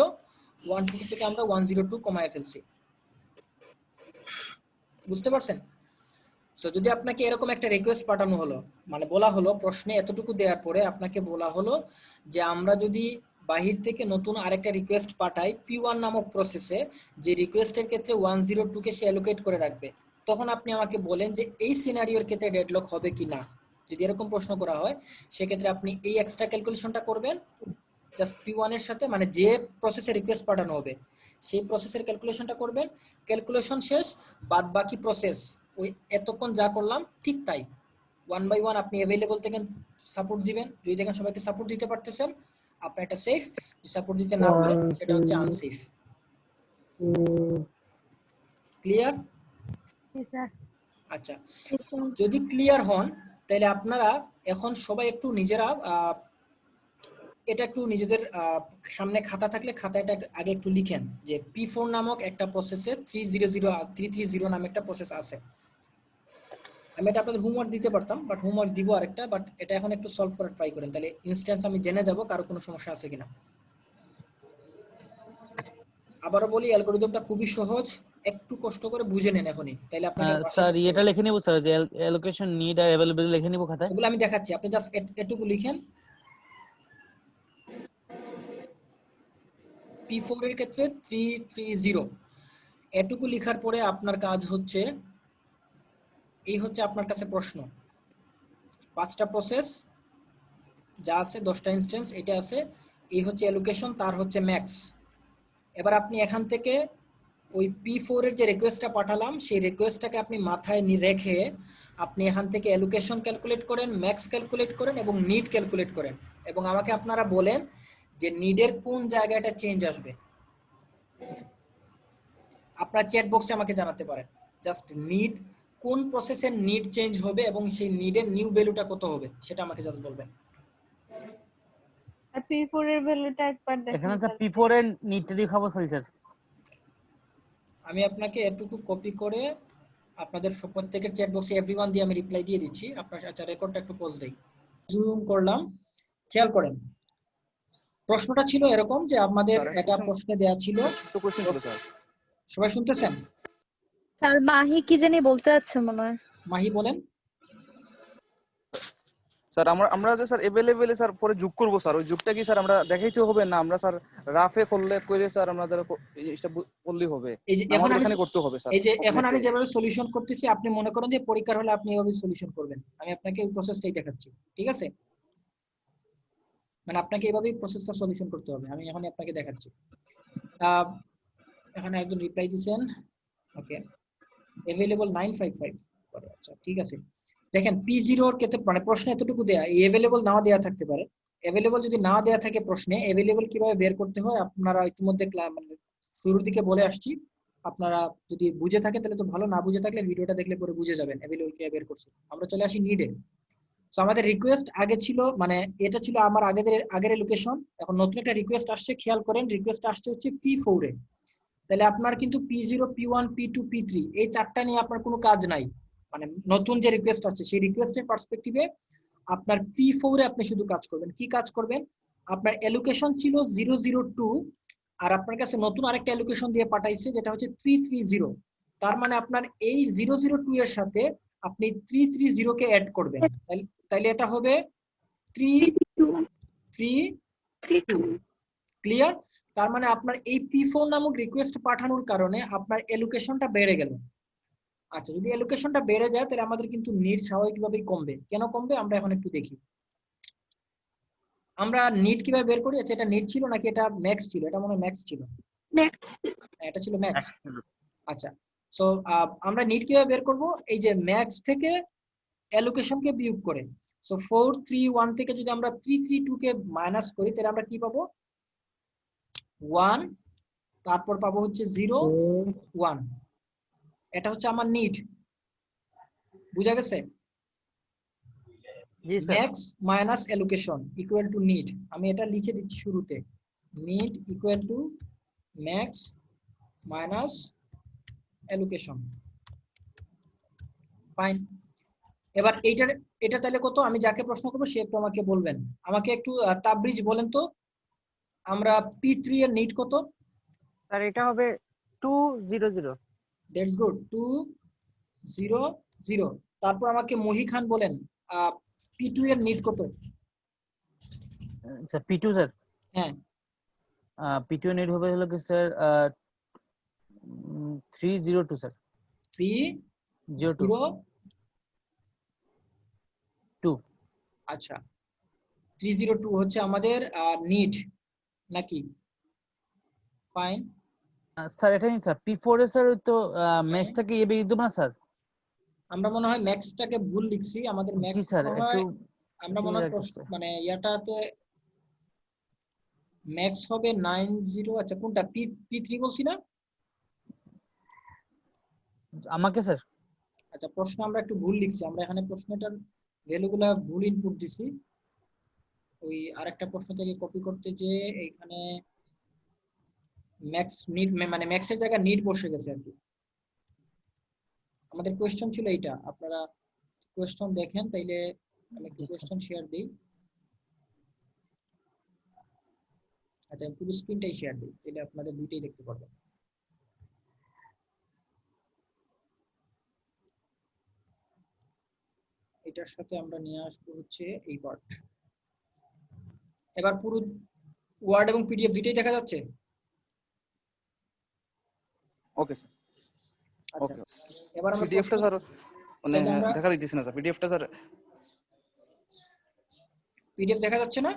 122 থেকে আমরা 102 কমায় ফেলছি। বুঝতে পারছেন? সো যদি আপনাকে এরকম একটা রিকোয়েস্ট পাঠানো হলো, মানে বলা হলো প্রশ্নে এতটুকু দেওয়ার পরে আপনাকে বলা হলো যে আমরা যদি বাহির থেকে নতুন আরেকটা রিকোয়েস্ট পাঠাই P1 নামক প্রসেসে, যে রিকোয়েস্টের ক্ষেত্রে 102 কে সে অ্যালোকেট করে রাখবে, তখন আপনি আমাকে বলেন যে এই সিনারিওর ক্ষেত্রে ডেডলক হবে কি না। যদি এরকম প্রশ্ন করা হয় সেক্ষেত্রে আপনি এই এক্সট্রা ক্যালকুলেশনটা করবেন জাস্ট P1 এর সাথে, মানে যে প্রসেসে রিকোয়েস্ট পাঠানো হবে সেই প্রসেসের ক্যালকুলেশনটা করবেন। ক্যালকুলেশন শেষ, বাদ বাকি প্রসেস ওই এতক্ষণ যা করলাম ঠিক তাই 1 বাই 1 আপনি অ্যাভেলেবল থেকে সাপোর্ট দিবেন। যদি দেখেন সবাইকে সাপোর্ট দিতে পারতেছেন আপনার এটা সেফ, সাপোর্ট দিতে না পারেন সেটা হচ্ছে আনসেফ। ক্লিয়ার? স্যার আচ্ছা, যদি ক্লিয়ার হন তাহলে আপনারা এখন সবাই একটু নিজেরা এটা একটু নিজেদের সামনে খাতা থাকলে খাতাটা আগে একটু লিখেন যে P4 নামক একটা প্রসেসে 330 নামে একটা প্রসেস আছে। আমি এটা আপনাদের হোমওয়ার্ক দিতে পারতাম, বাট হোমওয়ার্ক দিব আরেকটা, বাট এটা এখন একটু সলভ করার ট্রাই করেন, তাহলে ইনস্ট্যান্স আমি জেনে যাব কারো কোনো সমস্যা আছে কিনা। আবারও বলি অ্যালগরিদমটা খুবই সহজ, একটু কষ্ট করে বুঝে নেন এখনই, তাহলে আপনাকে স্যার এটা লিখে নিব স্যার, যে অ্যালোকেশন নিড আর अवेलेबल লিখে নিব খাতায়। ওগুলো আমি দেখাচ্ছি, আপনি জাস্ট এটুকু লিখেন। P4 এর ক্ষেত্রে 330 এটুকু লেখার পরে আপনার কাজ হচ্ছে, এই হচ্ছে আপনার কাছে প্রশ্ন, 5টা প্রসেস যা আছে 10টা ইনস্ট্যান্স এটা আছে, এই হচ্ছে অ্যালোকেশন, তার হচ্ছে ম্যাক্স। এবার আপনি এখান থেকে ওই P4 এর যে রিকোয়েস্টটা পাঠালাম সেই রিকোয়েস্টটাকে আপনি মাথায় রেখে আপনি এখান থেকে অ্যালোকেশন ক্যালকুলেট করেন, ম্যাক্স ক্যালকুলেট করেন এবং নিড ক্যালকুলেট করেন, এবং আমাকে আপনারা বলেন যে নিডের কোন জায়গাটা চেঞ্জ আসবে। আপনার চ্যাট বক্সে আমাকে জানাতে পারেন জাস্ট নিড কোন প্রসেসের নিড চেঞ্জ হবে এবং সেই নিডের নিউ ভ্যালুটা কত হবে সেটা আমাকে জাস্ট বলবেন। P4 এর ভ্যালুটা একবার দেখেন এখানে স্যার স্যার। P4 এর নিটটা দেখাবো সরি স্যার। আমি আপনাকে এটুকু কপি করে আপনাদের প্রত্যেকের চ্যাট বক্সে এভরিওয়ান দিয়ে আমি রিপ্লাই দিয়ে দিচ্ছি। আপনার আচ্ছা রেকর্ডটা একটু পজ দেই, জুম করলাম। খেয়াল করেন প্রশ্নটা ছিল এরকম যে আমাদের স্যার, একটা এটা question- প্রশ্নে দেয়া ছিল। ছোট কোশ্চেন ছিল স্যার। সবাই শুনতেছেন? স্যার মাহি কি জানি বলতে যাচ্ছে মনে হয়। মাহি বলেন। স্যার আমরা যে স্যার अवेलेबल স্যার পরে যোগ করব স্যার, ওই যোগটা কি স্যার আমরা দেখাইতে হবে না আমরা স্যার রাফে করলে করে স্যার আমাদের এটা বললেই হবে? এই যে না এখন আমাদের আমি এখানে করতে হবে স্যার? এই যে এখন আমি ওখানেতে? যেভাবে সলিউশন করতেছি আপনি মনে করেন যে পরীক্ষার হলে আপনি এভাবে সলিউশন করবেন। আমি আপনাকে এই প্রসেসটাই দেখাচ্ছি, ঠিক আছে? মানে আপনাকে এইভাবেই প্রসেসটা সলিউশন করতে হবে। আমি এখন আপনাকে দেখাচ্ছি। এখানে একজন রিপ্লাই দিয়েছেন, ওকে अवेलेबल 955 করে। আচ্ছা ঠিক আছে, দেখেন P0 এর ক্ষেত্রে মানে প্রশ্ন এতটুকু দেয়া, এই अवेलेबल নাও দেয়া থাকতে পারে। अवेलेबल যদি না দেয়া থাকে প্রশ্নে अवेलेबल কিভাবে বের করতে হয় আপনারা ইতিমধ্যে মানে শুরুর দিকে বলে আসছি। আপনারা যদি বুঝে থাকেন তাহলে তো ভালো, না বুঝে থাকলে ভিডিওটা দেখলে পরে বুঝে যাবেন अवेलेबल কিভাবে বের করছি। আমরা চলে আসি নিডে। সো আমাদের রিকোয়েস্ট আগে ছিল মানে এটা ছিল আমার আগের লোকেশন, এখন নতুন একটা রিকোয়েস্ট আসছে। খেয়াল করেন রিকোয়েস্ট আসছে হচ্ছে P4 এ। তাহলে আপনার কিন্তু P0 P1 P2 P3 এই চারটা নিয়ে আপনার কোনো কাজ নাই। মানে নতুন যে রিকোয়েস্ট আসছে সেই রিকোয়েস্টের পার্সপেক্টিভে আপনার P4 এ আপনি শুধু কাজ করবেন। কি কাজ করবেন? আপনার এলোকেশন ছিল 002 আর আপনার কাছে নতুন আরেকটা এলোকেশন দিয়ে পাঠাইছে যেটা হচ্ছে 330। তার মানে আপনার এই 002 এর সাথে আপনি 330 কে অ্যাড করবেন। তাইলে এটা হবে 332। ক্লিয়ার? তার মানে আপনার এই P4 নামক রিকোয়েস্ট পাঠানোর কারণে আপনার এলোকেশনটা বেড়ে গেল। আচ্ছা যদি এলোকেশনটা বেড়ে যায় তাহলে আমাদের কিন্তু নিট স্বাভাবিকভাবেই কমবে। কেন কমবে আমরা এখন একটু দেখি। আমরা নিট কিভাবে বের করি? আচ্ছা এটা নিট ছিল নাকি এটা ম্যাক্স ছিল? এটা মনে হয় ম্যাক্স ছিল। হ্যাঁ, এটা ছিল ম্যাক্স। আচ্ছা সো আমরা নিট কিভাবে বের করব? এই যে ম্যাক্স থেকে অ্যালোকেশনকে বিয়োগ করে। সো 431 থেকে যদি আমরা 332 কে মাইনাস করি তাহলে আমরা কি পাবো? 1, তারপর পাবো হচ্ছে 0 1। এটা হচ্ছে আমার নিট। বুঝা গেছে? জি sir. Max minus allocation equal to net. আমি এটা লিখে দিচ্ছি শুরুতে, net equal to max minus allocation. Fine. এবার এটা তাহলে কত? আমি যাকে প্রশ্ন করবো সে একটু আমাকে বলবেন। আমাকে একটু তাবরিজ বলেন তো আমরা P3 এর নিট কত? স্যার এটা হবে 200। That's good, 200। তারপর আমাকে মহি খান বলেন P2 এর নিট কত? স্যার P2 স্যার, হ্যাঁ P2 এর নিট হবে হলো কি স্যার 302 স্যার। 302। আচ্ছা 302 হচ্ছে আমাদের নিট নাকি? ফাইন। স্যার এটা নিন স্যার P4 এ স্যার ওই তো ম্যাক্সটাকে এবে দিব না স্যার? আমরা মনে হয় ম্যাক্সটাকে ভুল লিখছি। আমাদের জি ম্যাক্স স্যার মনে একটু হয় আমরা মনে হয় মানে ইয়াটাতে ম্যাক্স হবে 90। আচ্ছা কোনটা P3 বলছি না? আমাকে স্যার আচ্ছা প্রশ্ন আমরা একটু ভুল লিখছি। আমরা এখানে প্রশ্নটার ভ্যালুগুলা ভুল ইনপুট দিছি। ওই আরেকটা প্রশ্ন থেকে কপি করতে যে এখানে ম্যাক্স নিড মানে ম্যাক্সের জায়গায় নিড বসে গেছে আর কি। আমাদের কোশ্চেন ছিল এইটা। আপনারা কোশ্চেন দেখেন তাইলে আমি একটু কোশ্চেন শেয়ার দিই। আচ্ছা পুরো স্ক্রিনটাই শেয়ার দিই তাহলে আপনাদের দুইটাই দেখতে পারবেন। এটার সাথে আমরা নিয়ে আসবো হচ্ছে এই পার্ট। এবার পুরো ওয়ার্ড এবং পিডিএফ দুইটাই দেখা যাচ্ছে? Okay sir. আচ্ছা ওকে। এবার আমরা পিডিএফটা স্যার মানে তাহলে আমরা দেখা দিতেছে না স্যার, পিডিএফটা স্যার পিডিএফ দেখা যাচ্ছে না?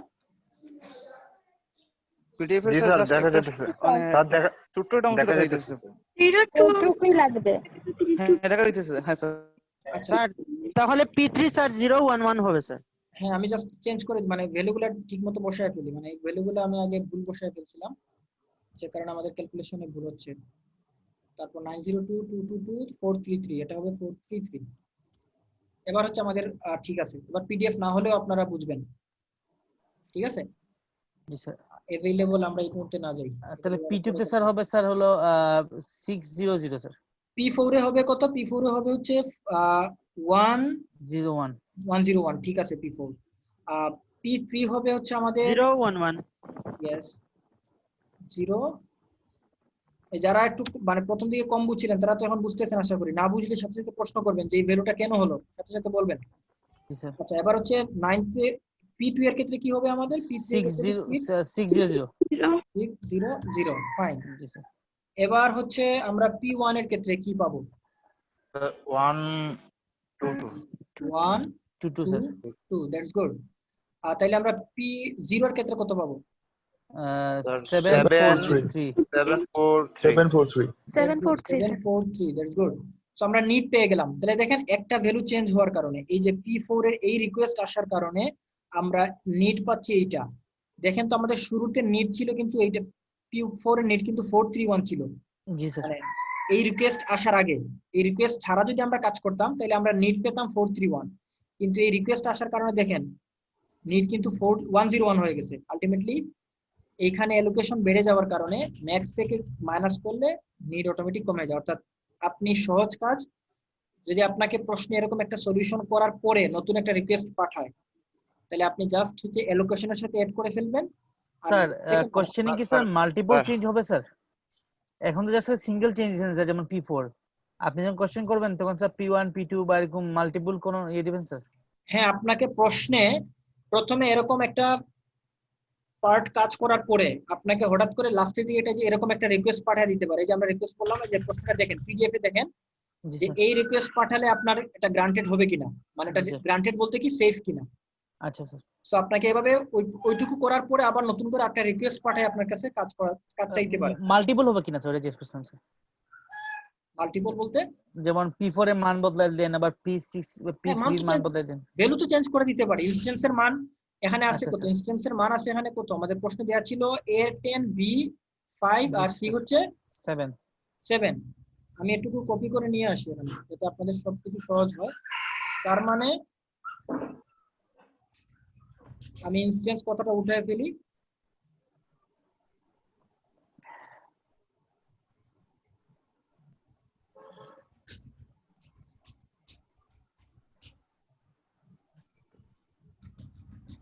পিডিএফ এর জি স্যার স্যার জাস্ট দেখা একটা যাইতেছে। মানে স্যার দেখা ছোট্ট একটা অংশ দেখা যাইতেছে। দিতেছে। ওইটুকুই লাগবে। হ্যাঁ দেখা দিতেছে, হ্যাঁ স্যার। আচ্ছা স্যার তাহলে P3 স্যার 011 হবে স্যার। হ্যাঁ আমি জাস্ট চেঞ্জ করে মানে ভ্যালুগুলো ঠিকমতো বসায় ফেলি। মানে এই ভ্যালুগুলো আমি আগে ভুল বসায় ফেলছিলাম যে কারণে আমাদের ক্যালকুলেশনে ভুল হচ্ছে। তারপর 902222433 এটা হবে 433। এবার হচ্ছে আমাদের ঠিক আছে। এবার পিডিএফ না হলেও আপনারা বুঝবেন, ঠিক আছে? জি স্যার। অ্যাভেলেবল আমরা এই মুহূর্তে না যাই। তাহলে P2 তে স্যার হবে স্যার হলো 600 স্যার। P4 এ হবে কত? P4 এ হবে হচ্ছে 01 101, ঠিক আছে P4। P3 হবে হচ্ছে আমাদের 011 ইয়েস 0। যারা একটু মানে প্রথম দিকে কম বুঝছিলেন তারা তো এখন বুঝতেছেন আশা করি। না বুঝলে সাথে সাথে প্রশ্ন করবেন যে এই ভ্যালুটা কেন হলো, সাথে সাথে বলবেন। জি স্যার। আচ্ছা, এবার হচ্ছে 9 এ P2 এর ক্ষেত্রে কি হবে আমাদের? P3 এর ক্ষেত্রে 600 600, ফাইন। জি স্যার। এবার হচ্ছে আমরা P1 এর ক্ষেত্রে কি পাবো? 122 1 22 2 স্যার। 2, that's good. তাহলে আমরা P0 এর ক্ষেত্রে কত পাবো? 743 743 743 743 স্যার। 743, that's good. সো আমরা নিট পেয়ে গেলাম। তাহলে দেখেন একটা ভ্যালু চেঞ্জ হওয়ার কারণে, এই যে P4 এর এই রিকোয়েস্ট আসার কারণে আমরা নিট পাচ্ছি এইটা। দেখেন তো আমাদের শুরুতে নিট ছিল কিন্তু এইটা P4 এর নিট কিন্তু 431 ছিল। জি স্যার। মানে এই রিকোয়েস্ট আসার আগে, এই রিকোয়েস্ট ছাড়া যদি আমরা কাজ করতাম তাহলে আমরা নিট পেতাম 431, কিন্তু এই রিকোয়েস্ট আসার কারণে দেখেন নিট কিন্তু 101 হয়ে গেছে। আলটিমেটলি এইখানে অ্যালোকেশন বেড়ে যাওয়ার কারণে ম্যাক্স থেকে মাইনাস করলে নিট অটোমেটিক কমে যায়। অর্থাৎ আপনি সহজ কাজ, যদি আপনাকে প্রশ্নে এরকম একটা সলিউশন করার পরে নতুন একটা রিকোয়েস্ট পাঠায় তাহলে আপনি জাস্ট হচ্ছে অ্যালোকেশনের সাথে এড করে ফেলবেন। আর স্যার second কোশ্চেনে কি sir, sir multiple sir. Change হবে স্যার? এখন তো জাস্ট সিঙ্গেল চেঞ্জ দিয়েছেন স্যার, যেমন P4। আপনি যখন কোশ্চেন করবেন তখন স্যার P1 P2 বা এরকম মাল্টিপল কোন ইয়ে দিবেন স্যার? হ্যাঁ, আপনাকে প্রশ্নে প্রথমে এরকম একটা পার্ট কাজ করার পরে আপনাকে হঠাৎ করে লাস্টের দিকে এটা যে এরকম একটা রিকোয়েস্ট পাঠিয়ে দিতে পারে। এই যে আমরা রিকোয়েস্ট করলাম, এই যে প্রশ্নটা দেখেন পিডিএফ এ দেখেন জি যে স্যার। এই রিকোয়েস্ট পাঠালে আপনার এটা গ্রান্টেড হবে কিনা, মানে এটা জি স্যার। গ্রান্টেড বলতে কি সেফ কিনা। আচ্ছা স্যার। সো আপনাকে এভাবে ওইটুকু করার পরে আবার নতুন করে একটা রিকোয়েস্ট পাঠায় আপনার কাছে কাজ চাইতে পারে। মাল্টিপল হবে কিনা স্যার, এটা জিজ্ঞেস করছিলাম স্যার। মাল্টিপল বলতে যেমন P4 এর মান বদলাই দেন, আবার P6 হ্যাঁ, P3 এর মান বদলাই দেন। ভ্যালু তো চেঞ্জ করে দিতে পারি। ইনস্ট্যান্সের মান এখানে আছে আচ্ছা কত? স্যার। ইনস্ট্যান্সের মান আছে এখানে কত? আমাদের প্রশ্ন দেওয়া ছিল A10 B5 আর C হচ্ছে 7। 7। আমি একটু কপি করে নিয়ে আসি এখানে যাতে আপনাদের সবকিছু সহজ হয়। তার মানে আমি ইনস্ট্যান্স কথাটা উঠায় ফেলি।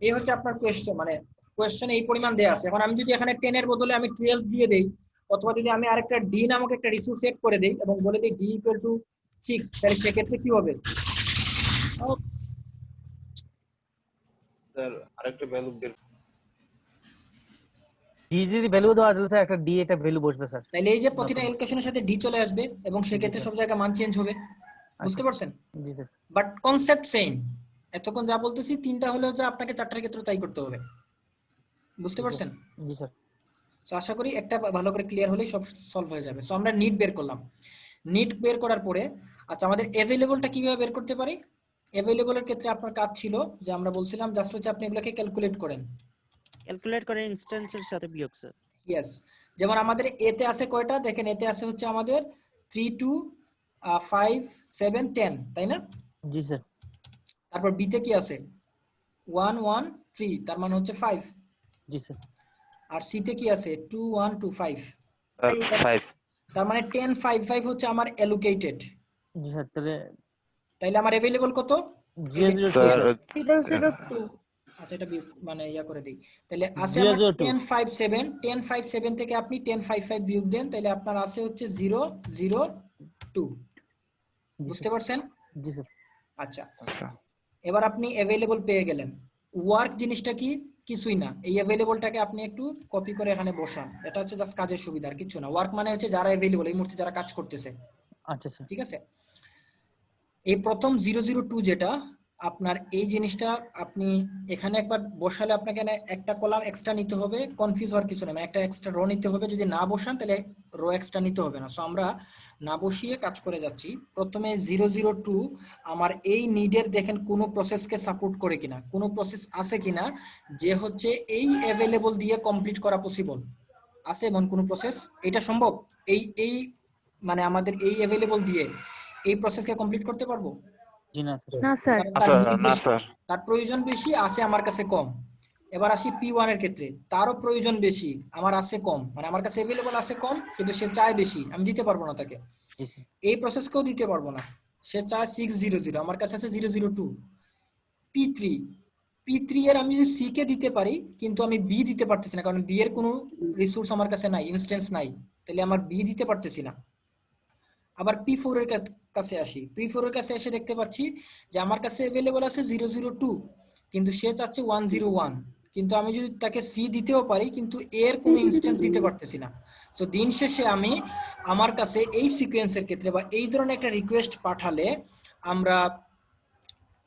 এই হচ্ছে আপনার কোয়েশ্চেন, মানে কোয়েশ্চেনে এই পরিমাণ দেয়া আছে। এখন আমি যদি এখানে 10 এর বদলে আমি 12 দিয়ে দেই, অথবা যদি আমি আরেকটা ডি নামক একটা রিসোর্স সেট করে দেই এবং বলে দেই ডি ইকুয়াল টু 6, তাহলে সেক্ষেত্রে কি হবে? স্যার আরেকটা ভ্যালু বের ডি যদি ভ্যালু দেওয়া তাহলে স্যার একটা ডি এটা ভ্যালু বসবে স্যার। তাহলে এই যে প্রতিটা অ্যালোকেশনের সাথে ডি চলে আসবে এবং সেক্ষেত্রে সব জায়গায় মান চেঞ্জ হবে। বুঝতে পারছেন? জি স্যার। But concept same. এতক্ষণ যা বলতেছি তিনটা হলেও যা আপনাকে চারটার ক্ষেত্রে তাই করতে হবে। বুঝতে পারছেন? জি স্যার। তো আশা করি একটা ভালো করে ক্লিয়ার হলেই সব সলভ হয়ে যাবে। সো আমরা নিট বের করলাম। নিট বের করার পরে আচ্ছা আমাদের অ্যাভেলেবলটা কিভাবে বের করতে পারি? অ্যাভেলেবলের ক্ষেত্রে আপনার কাজ ছিল যে আমরা বলছিলাম জাস্ট হচ্ছে আপনি এগুলোকে ক্যালকুলেট করেন। ক্যালকুলেট করে ইনস্ট্যান্সের সাথে বিয়োগ স্যার। ইয়েস, যেমন আমাদের এতে আছে কয়টা দেখেন, এতে আছে হচ্ছে আমাদের 3 2 5 7 10, তাই না? জি স্যার। তারপর বিতে কি আছে 1 1 3, তার মানে হচ্ছে 5। জি স্যার। আর সিতে কি আছে 2 1 2 5, 5 তার মানে 10 5 5 হচ্ছে আমার অ্যালোকেটেড। জি স্যার। তাইলে আমার अवेलेबल কত? 002 স্যার স্যার। 002 আচ্ছা এটা মানে ইয়া করে দেই। তাহলে আছে আমার 10 5 7, 10 5 7 থেকে আপনি 10 5 5 বিয়োগ দেন, তাহলে আপনার আছে হচ্ছে 0 0 2। বুঝতে পারছেন? জি স্যার। আচ্ছা, আচ্ছা এবার আপনি अवेलेबल পেয়ে গেলেন। ওয়ার্ক জিনিসটা কি? কিছুই না। এই अवेलेबलটাকে আপনি একটু কপি করে এখানে বসান। এটা হচ্ছে জাস্ট কাজের সুবিধা, আর কিছু না। ওয়ার্ক মানে হচ্ছে যারা अवेलेबल, এই মুহূর্তে যারা কাজ করতেছে। আচ্ছা স্যার। ঠিক আছে? এই প্রথম 002 যেটা আপনার, এই জিনিসটা আপনি এখানে একবার বসালে আপনাকে একটা কলাম এক্সট্রা নিতে হবে। কনফিউজ হওয়ার কিছু নেই, একটা এক্সট্রা রো নিতে হবে। যদি না বসান তাহলে রো এক্সট্রা নিতে হবে না। সো আমরা না বসিয়ে কাজ করে যাচ্ছি। প্রথমে 002 আমার এই নিডের দেখেন কোনো প্রসেসকে সাপোর্ট করে কিনা, কোনো প্রসেস আছে কিনা যে হচ্ছে এই অ্যাভেলেবল দিয়ে কমপ্লিট করা পসিবল আছে এমন কোনো প্রসেস? এটা সম্ভব? এই মানে আমাদের এই অ্যাভেলেবল দিয়ে এই প্রসেসকে কমপ্লিট করতে পারবো? জি না স্যার। না স্যার। কারণ না স্যার তার না স্যার প্রয়োজন বেশি, আছে আমার কাছে কম। এবার আসি P1 এর ক্ষেত্রে, তারও প্রয়োজন বেশি, আমার আছে কম, মানে আমার কাছে অ্যাভেলেবল আছে কম কিন্তু সে চায় বেশি, আমি দিতে পারবো না তাকে। জি স্যার। এই প্রসেসকেও দিতে পারবো না, সে চায় 600, আমার কাছে আছে 002। P3, P3 এর আমি যদি সি কে দিতে পারি কিন্তু আমি বি দিতে পারতেছি না, কারণ বি এর কোনো রিসোর্স আমার কাছে নাই, ইনস্ট্যান্স নাই, তাহলে আমার বি দিতে পারতেছি না। আবার P4 এর কাছে আসি, P4 এর কাছে এসে দেখতে পাচ্ছি যে আমার কাছে अवेलेबल আছে 002 কিন্তু সে চাচ্ছে 101, কিন্তু আমি যদি তাকে সি দিতেও পারি কিন্তু এর কোনো ইনস্ট্যান্স দিতে পারতেছি না। সো দিন শেষে আমি আমার কাছে এই সিকোয়েন্সের ক্ষেত্রে বা এই ধরনের একটা রিকোয়েস্ট পাঠালে আমরা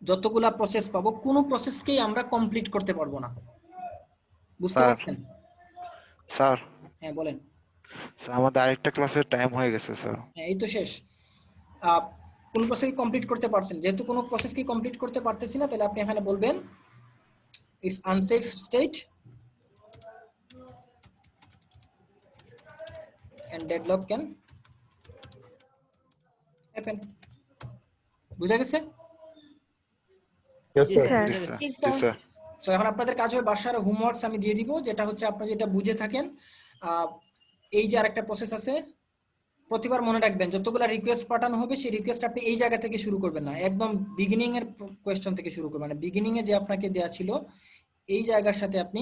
যতগুলা প্রসেস পাবো কোনো প্রসেসকেই আমরা কমপ্লিট করতে পারবো না। বুঝতে স্যার পারছেন? স্যার হ্যাঁ বলেন। স্যার আমাদের আরেকটা ক্লাসের টাইম হয়ে গেছে স্যার। হ্যাঁ এই তো শেষ। কোন প্রসেস কমপ্লিট করতে পারছেন, যেহেতু কোনো প্রসেস কি কমপ্লিট করতে পারতেছি না তাহলে আপনি এখানে বলবেন it's unsafe state and deadlock can happen। বুঝা গেছে? Yes, জি sir. স্যার, জি বুঝা গেছে। স্যার, জি স্যার। তো এখন আপনাদের কাজ হবে বাসার হোমওয়ার্কস আমি দিয়ে দিব, যেটা হচ্ছে আপনারা যেটা বুঝে থাকেন। এই যে আরেকটা প্রসেস আছে, প্রতিবার মনে রাখবেন যতগুলা রিকোয়েস্ট পাঠানো হবে সেই রিকোয়েস্ট আপনি এই জায়গা থেকে শুরু করবেন না, একদম বিগিনিং এর কোয়েশ্চন থেকে শুরু করবেন, মানে বিগিনিং এ যে আপনাকে দেয়া ছিল এই জায়গার সাথে আপনি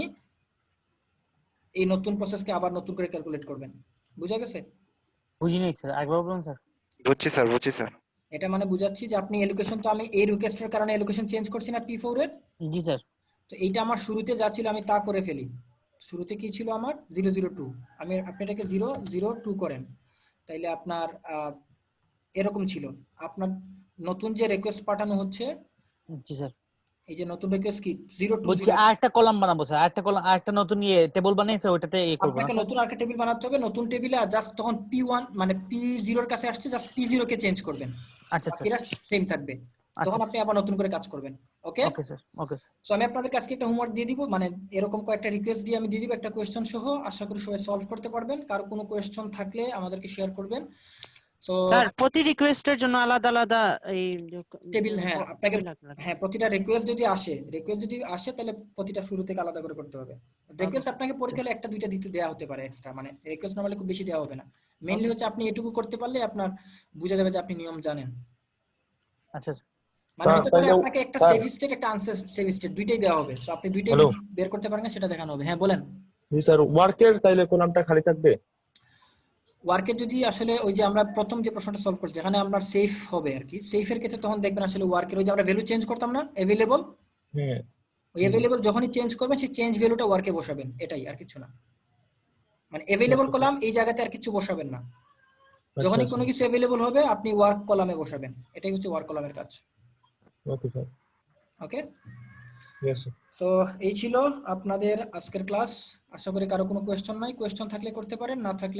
এই নতুন প্রসেসকে আবার নতুন করে ক্যালকুলেট করবেন। বুঝা গেছে? বুঝি নাই স্যার, আরেকবার বলুন স্যার। বুঝছি স্যার, বুঝছি স্যার। এটা মানে বুঝাচ্ছি যে আপনি এলোকেশন, তো আমি এই রিকোয়েস্টের কারণে এলোকেশন চেঞ্জ করছি না P4 এর, জি স্যার। তো এইটা আমার শুরুতে যা ছিল আমি তা করে ফেলি। শুরুতে কি ছিল আমার 002, আপনি এটাকে 002 করেন, তাইলে আপনার এরকম ছিল। আপনার নতুন যে রিকোয়েস্ট পাঠানো হচ্ছে, জি স্যার। এই যে নতুন রিকোয়েস্ট কি বলছি 020, আরেকটা কলাম বানাবো স্যার, আরেকটা কলাম, আরেকটা নতুন টেবিল বানিয়েছে, ওইটাতে করবো না আপনাকে স্যার? নতুন আরেকটা টেবিল বানাতে হবে, নতুন টেবিলে জাস্ট তখন P1 মানে P0 এর কাছে আসছে, জাস্ট P0 কে চেঞ্জ করবেন, আচ্ছা স্যার। বাকিরা সেম থাকবে, তখন আচ্ছা আপনি আবার নতুন করে কাজ করবেন। Okay? Okay sir, okay sir. So আমি আপনাদের কাছে একটা হোমওয়ার্ক দিয়ে দিব, মানে এরকম কয়েকটা রিকোয়েস্ট দিয়ে আমি দিয়ে দিব একটা কোয়েশ্চেন সহ, আশা করি সবাই সলভ করতে পারবেন। কারো কোনো কোয়েশ্চেন থাকলে আমাদেরকে শেয়ার করবেন। সো স্যার প্রতি রিকোয়েস্টের জন্য আলাদা আলাদা এই টেবিল, হ্যাঁ আপনাকে, টেবিল রাখবেন। হ্যাঁ প্রতিটা রিকোয়েস্ট যদি আসে তাহলে প্রতিটা শুরু থেকে আলাদা করে করতে হবে। রিকোয়েস্ট আপনাকে পরীক্ষায় একটা দুইটা দিতে দেওয়া হতে পারে এক্সট্রা, মানে রিকোয়েস্ট নরমালি খুব বেশি দেওয়া হবে না। মেইনলি হচ্ছে আপনি এটুকু করতে পারলে আপনার বোঝা যাবে যে আপনি নিয়ম জানেন। আচ্ছা স্যার। মানে স্যার, হতে পারে তাহলে- আপনাকে একটা স্যার। সেভ স্টেট একটা আনসেভ স্টেট দুইটাই দেওয়া হবে, তো আপনি দুইটাই হ্যালো। বের করতে পারেন সেটা দেখানো হবে। হ্যাঁ বলেন। জি স্যার, ওয়ার্কের তাইলে কলামটা খালি থাকবে? ওয়ার্কে যদি আসলে ওই যে আমরা প্রথম যে প্রশ্নটা সলভ করছি এখানে আপনার সেফ হবে আর কি, সেফের ক্ষেত্রে তখন দেখবেন আসলে ওয়ার্কের ওই যে আমরা ভ্যালু চেঞ্জ করতাম না अवेलेबल, হ্যাঁ। ওই अवेलेबल যখনই চেঞ্জ করবেন সেই চেঞ্জ ভ্যালুটা ওয়ার্কে বসাবেন, এটাই আর কিছু না। মানে अवेलेबल কলাম এই জায়গাতে আর কিছু বসাবেন না, যখনই কোনো কিছু अवेलेबल হবে আপনি ওয়ার্ক কলামে বসাবেন, এটাই হচ্ছে ওয়ার্ক কলামের কাজ। Okay sir. Okay? Yes sir. So এই ছিল আপনাদের আজকের ক্লাস। আশা করি কারো কোনো কোয়েশ্চন নাই, কোয়েশ্চন থাকলে করতে পারেন, না থাকলে